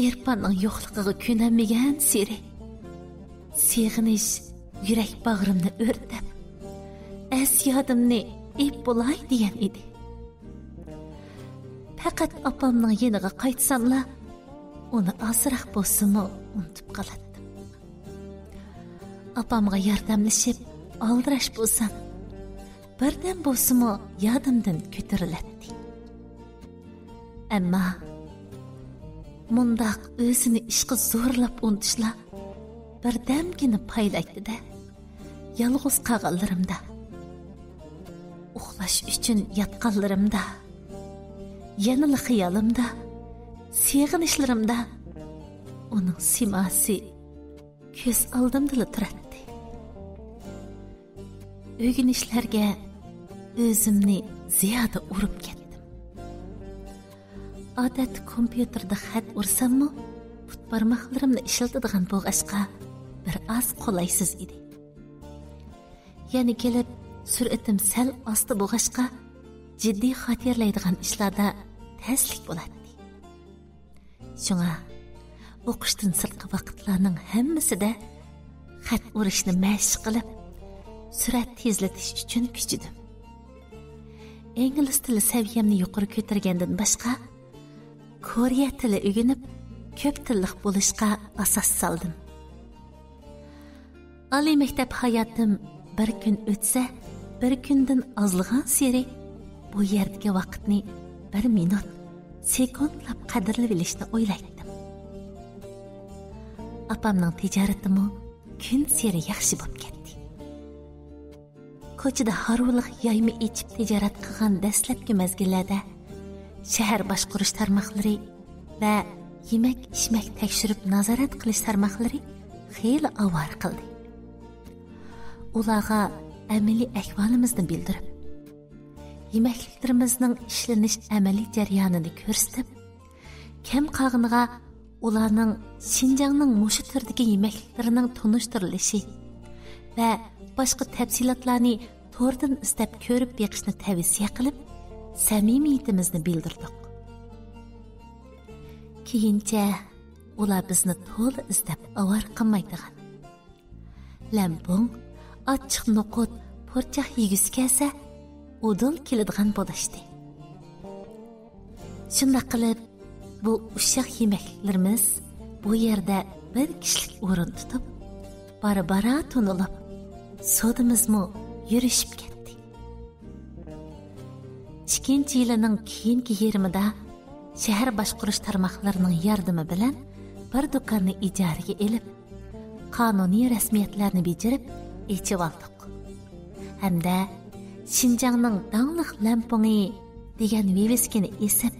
Irponning yo'qligiga ko'namagan seri seg'inish yurak bag'rimni o'rtab, asyodimni ep bo'lay degan edi. Faqat opamning yeniga qaytsamla, uni ozroq bo'lsa-mu unutib qolardim. Opamga yordamlashib aldirash bo'lsam, birdan bo'lsa-mu yodimdan ko'tariladi. Ammo mundaq o'zini ishqa zo'rlab unutishlar birdamgina paylaydi-da. Yolg'iz qolganlarimda, uxlash uchun yotganlarimda, yanılı xiyolimda, seg'inishlarimda uning simosi ko'z oldimda turadi. O'ginishlarga o'zimni ziyoda urib ketdim. Odat kompyuterda xat ursammi, put barmoqlarimni ishlatadigan bo'g'ashqa bir oz qolaysiz edi. Yana kelib sur'atim sal osti bo'g'ashqa jiddiy xatirlaydigan ishlarda taslik bo'ladi. Shunga o'qishdan sirtqi vaqtlarning hammasida xat urishni mashq qilib, surat tezlatish uchun kuchidim. Ingliz tili saviyamni yuqori ko'targandan boshqa Koreya tili o'rganib, ko'p tilliq bo'lishga asos soldim. Oliy maktab hayotim bir kun o'tsa, bir kundan ozlig'an seri bu yerdagi vaqtni 1 minut, sekundlab qadrlab bilishni o'ylaydim. Apamning tijoratimi kun seri yaxshi bo'lib ketdi. Ko'chada harvliq yaymi ichib tijorat qilgan dastlabki mezgillarda shahar boshqarish tarmoqlari va yemak-ichmak tekshirib nazorat qilish tarmoqlari xeyli avvar qildi. Ularga amaliy ahvolimizni bildirib, yemekliklerimizning ishlanish amaliy jarayonini ko'rsatib, kam qolganiga ularning Xinjiangning mushu turdagi yemekliklarining tunishtirilishi va boshqa tafsilotlarni to'rdan istab ko'rib beqishni tavsiya qilib, samimiyatimizni bildirdik. Keyincha ular bizni to'la istab avar qilmaydigan. Lampung, ochiq noqut, po'rchoq yegisi kelsa, udul keladigan bo'lishdi. Shunday qilib, bu uşaq yemekliklerimiz bu yerda bir kishilik o'rin tutib, bara tunilib, sodimizmi yurishib ketdi. 2-yilining keyingi yerimida shahar boshqarish tarmoqlarining yordami bilan bir do'konni ijaraga elib, qonuniy rasmiyatlarni bajarib, echib oldik. Hamda Xinjiangning dangliq lampungi degan viviskani esib,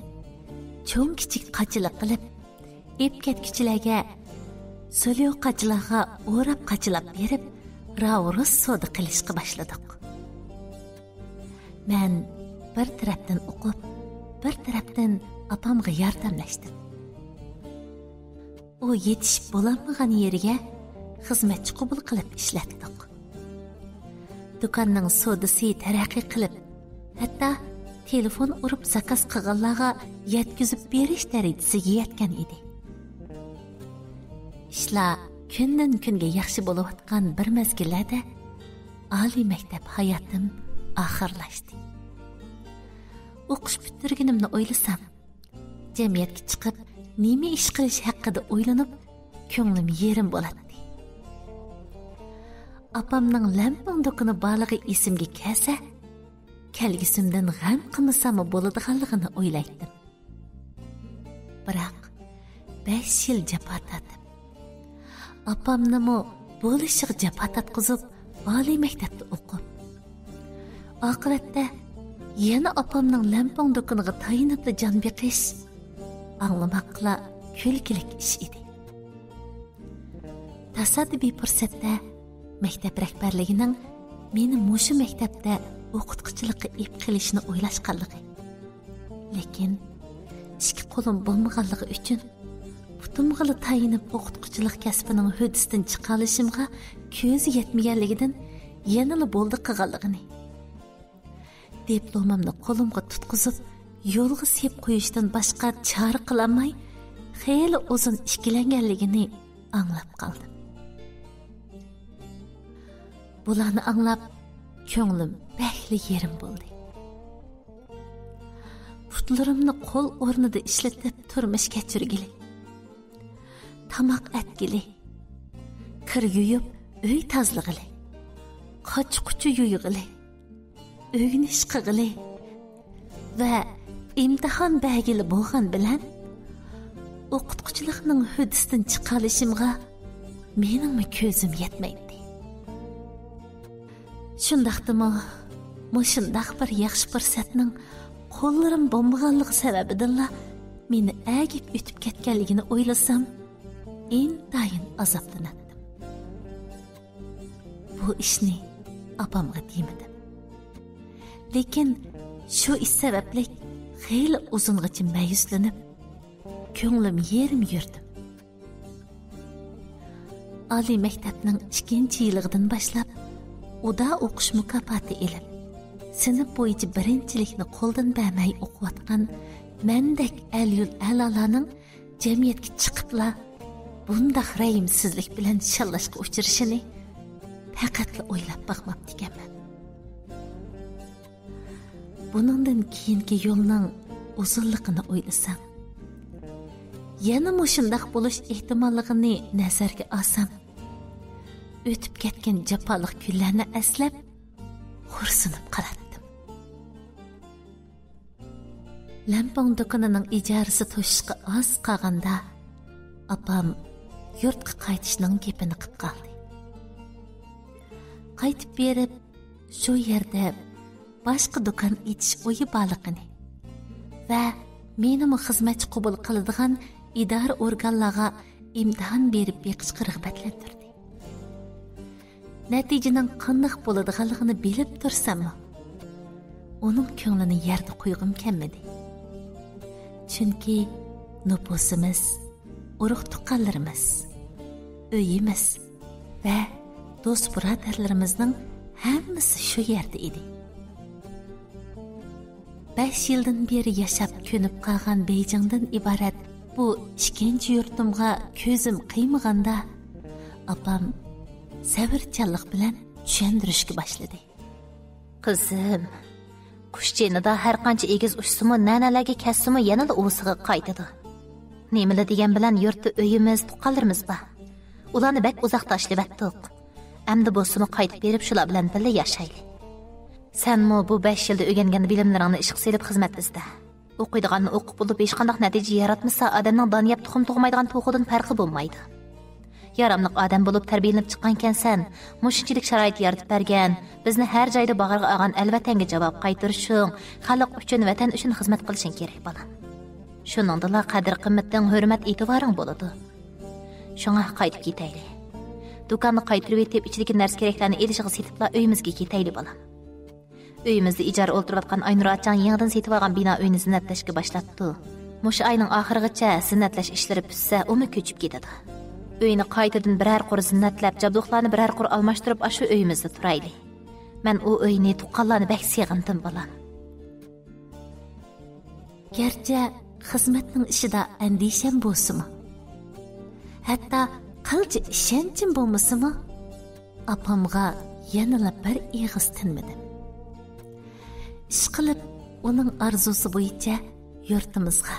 cho'ng kichik qachilik qilib, ep ketkichilarga so'lyo qachilarga o'rab qachilab berib ravrus soda qilishga boshladik. Men bir tarafdan o'qib, bir tarafdan opamga yordamlashdim. U yetishib bo'lmagan yeriga xizmatchi qabul qilib ishlatdik. Do'konning sodasi taraqqiy qilib, hatto telefon urib zakaz qilganlarga yetkazib berish darajasiga yetgan edi. Ishlar kundan kunga yaxshi bo'layotgan bir mezgillarda oliy maktab hayotim oxirlashdi. O'qish bitirganimni o'ylasam, jamiyatga chiqib, nima ish qilish haqida o'ylanib, ko'nglim yerim bo'ladi. Apamning lampang do'koni borligi esimga kelsa, kelgusimdan g'am qilmasam bo'ladiganligini o'ylaydim. Biroq 5 yil jafo tortib, apamnimi bo'lishiga jafo tortqizib, oliy maktabda o'qib, oqibatda yana apamning lampang do'koniga tayinib jon beqish anglamoqla kulgilik ish edi. Tasodifiy fursatda maktab rahbarligining meni mushu maktabda o'qituvchilikqa ep qilishni o'ylashganligi. Lekin ikki qo'lim bo'lmaganligi uchun butumg'ili tayinib o'qituvchilik kasbining hudisidan chiqarishimga ko'zi yetmaganligidan yanada bo'ldi qilganligini. Diplomamni qo'limga tutqizib, yo'lga sep qo'yishdan boshqa chora qilolmay, xeyli uzun ikkilanganligini anglab qoldim. Bularni anglab, ko'nglim bahli yerim bo'ldi. Putlarimni qo'l o'rnida ishlatib turmush kechirgili, tamoq atgili, kir yuyib, uy tozlig'ili, qoch-quchi yuyig'ili, o'g'nish qig'ili va imtihon bagili bo'lgan bilan o'qituvchilikning hudisidan chiqarishimga mening ko'zim yetmaydi. Shundaqdimi, mushundaq bir yaxshi fursatning qo'llarim bo'lmaganligi sababidan meni agib o'tib ketganligini o'ylasam, intayin azoblandim. Bu ishni opamga deymadim. Lekin shu ish sababli xeyli uzungacha mayuslanib, ko'nglim yerim yurdim. Oliy maktabning 2-yilidan boshlab uda o'qish mukofoti ilib, sinf bo'yicha birinchilikni qo'ldan bermay o'qiyotgan mendek al-yul a'lolarning jamiyatga chiqibla bundaq rayimsizlik bilan shallashga uchrashini faqatla o'ylab boqmabdi ekanman. Buningdan keyingi yo'lning uzunligini o'ylasam, yana mushundaq bo'lish ehtimolligini nazarga olsam, o'tib ketgan jafoliq kunlarni eslab xo'rsinib qaratdim. Lampang do'konining ijarasi to'shishga oz qolganda opam yurtga qaytishning gapini qilib qoldi. Qaytib berib, shu yerda boshqa do'kon etish o'yi borligini va menimi xizmatchi qabul qiladigan idora organlarga imtihon berib beqishga rag'batlantirdi. Natijaning qanday bo'ladiganligini bilib tursam-mu, uning ko'nglini yerda qo'yg'im kelmadi. Chunki nupusimiz, urug' tuqqanlarimiz, uyimiz va do'st birodarlarimizning hammasi shu yerda edi. 5 yildan beri yashab ko'nib qolgan Beyjingdan iborat bu ikkinchi yurtimga ko'zim qiymaganda, opam sabrchanlik bilan tushuntirishga boshladi. Qizim, qush jenida har qancha egiz ushsimi, nanalarga kassimi yanada o'siga qaytadi. Nemila degan bilan yurtda uyimiz, tuqqanlarimiz bor. Ularni bak uzoq tashlab atdiq. Endi bo'lsa qaytib berib shular bilan birga yashayli. Senmi bu 5 yilda o'rgangan bilimlaringni ishga solib xizmat izda. O'qiydiganni o'qib bo'lib hech qanday natija yaratmasa, odamning doniyab tuxum tug'maydigan to'g'ridan farqi bo'lmaydi. Yaramliq odam bo'lib tarbiyalanib chiqqankansan, mushunchalik sharoit yaratib bergan, bizni har joyda bag'riga olgan alvatanga javob qaytarishing, xalq uchun, vatan uchun xizmat qilishing kerak bolam. Şuningdala qadr-qimmatdan hurmat e'tiboring bo'ladi. Shunga qaytib ketaylik. Do'konni qaytirib etib, ichidagi narsa-keraklarni elishga setibla uyimizga ketaylik bolam. Uyimizda ijara o'ltirayotgan Aynurachang yangidan setib olgan bino uyini zinatlashga boshlabdi. Mush ayning oxirigacha zinatlash ishlari bitsa, umi ko'chib ketadi. Uyni qaytadan biror qur zinatlab, jabduqlarni biror qur almashtirib, shu uyimizda turaylik. Men u uyni tuqqanlarni bak seg'indim bolam. Gerçi xizmatning ishida andisham bo'lsimi? Hatto qilchi ishonchim bo'lmasimi? Apamga yanala bir ig'iz tinmadim. Ish qilib, uning arzusi bo'yicha yurtimizga,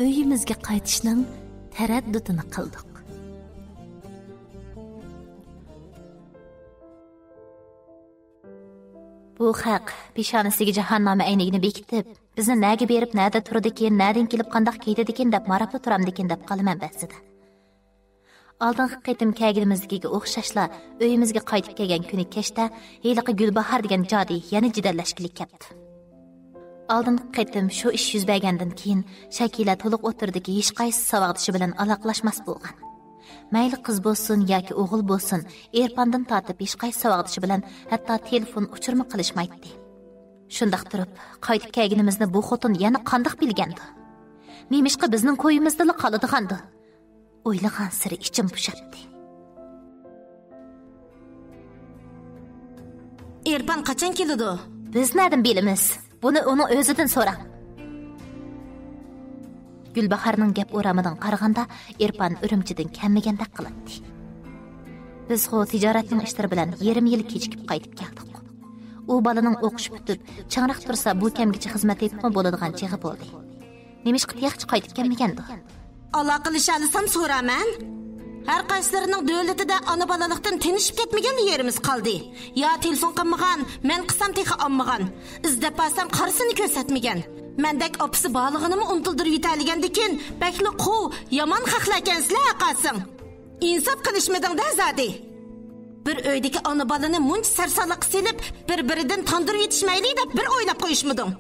uyimizga qaytishning taraddudini qildik. Bu haq peshonasiga jahannama aynigini bekitib, bizni naga berib, nada turadikin, nadan kelib qandoq ketadikin deb marafda turamdikin deb qolaman ba'zida. Oldingi qitim kelganimizga o'xshashla uyimizga qaytib kelgan kuni kechda heliqi Gulbahor degan jodi yana jidallashkilik ketdi. Oldingi qitim shu ish yuz bergandan keyin Shakila to'liq o'tirdiki hech qaysi savoddishi bilan aloqalashmas bo'lgan. Mayli qiz bo'lsin yoki o'g'il bo'lsin, Erpandan tortib hech qaysi savoddishi bilan hatto telefon uchirma qilishmaydi. Shundaq turib, qaytib kelganimizni bu xotin yana qandoq bilgandi? Nemishqa bizning qo'yimizda qoladigandi? O'ylagan siri ichim pushatdi. Erpan qachon keladi? Biz nadan bilamiz? Buni uning o'zidan so'rang. Gulbaharning gap o'ramidan qaraganda Erpan Urumchidan kammagandek qiladi. Biz xo tijoratning ishlari bilan yarim yil kechikib qaytib keldik. U balaning o'qish bitib, changraq tursa bu kamgacha xizmat etib bo'ladigan chig'i bo'ldi. Nemishqa yaxshi qaytib kelmagandi? Aloqalashalisam so'raman. Har qaysilarining davlatida ona bolalikdan tinishib ketmagan yerimiz qoldi. Ya telefon qilmagan, men qisam texi olmagan. Izdab basam qarsini ko'rsatmagan. Mendak opisi bog'lig'ini unutildirib yetaligandikin, bakli qov, yomon xaqlakansizlar aqasing. Insof qilishmading-da zodi. Bir uydagi ona bolani munch sarsaliq silib, bir-biridan tandirib yetishmayli deb bir o'ylab qo'yishmading.